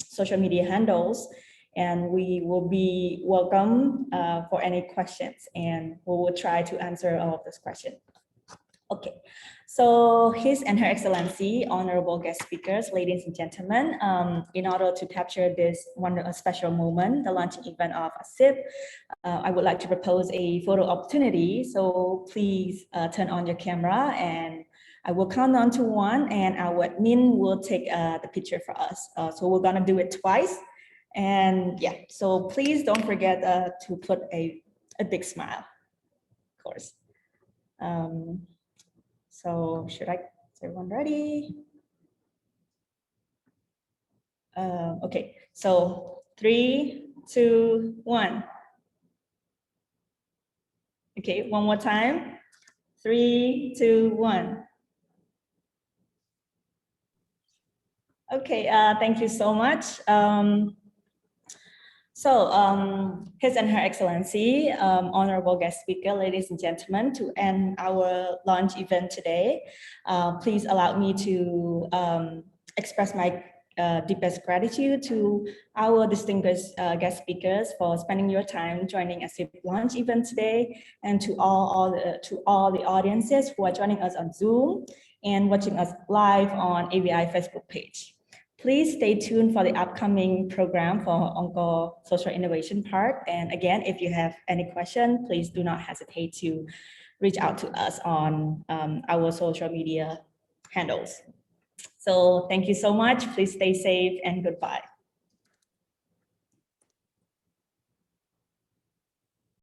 A: social media handles, and we will be welcome for any questions, and we will try to answer all of those questions. Okay, so His and Her Excellency, honorable guest speakers, ladies and gentlemen, in order to capture this special moment, the launching event of ASIP, I would like to propose a photo opportunity. So please turn on your camera, and I will count on to 1, and our admin will take the picture for us. So we're gonna do it twice, and yeah. So please don't forget to put a big smile, of course. So is everyone ready? Okay, so 3, 2, 1. Okay, one more time. 3, 2, 1. Okay, thank you so much. His and Her Excellency, honorable guest speaker, ladies and gentlemen, to end our launch event today, please allow me to express my deepest gratitude to our distinguished guest speakers for spending your time joining ASIP launch event today, and to all the audiences who are joining us on Zoom and watching us live on AVI Facebook page. Please stay tuned for the upcoming program for Angkor Social Innovation Park. And again, if you have any question, please do not hesitate to reach out to us on our social media handles. So thank you so much. Please stay safe and goodbye.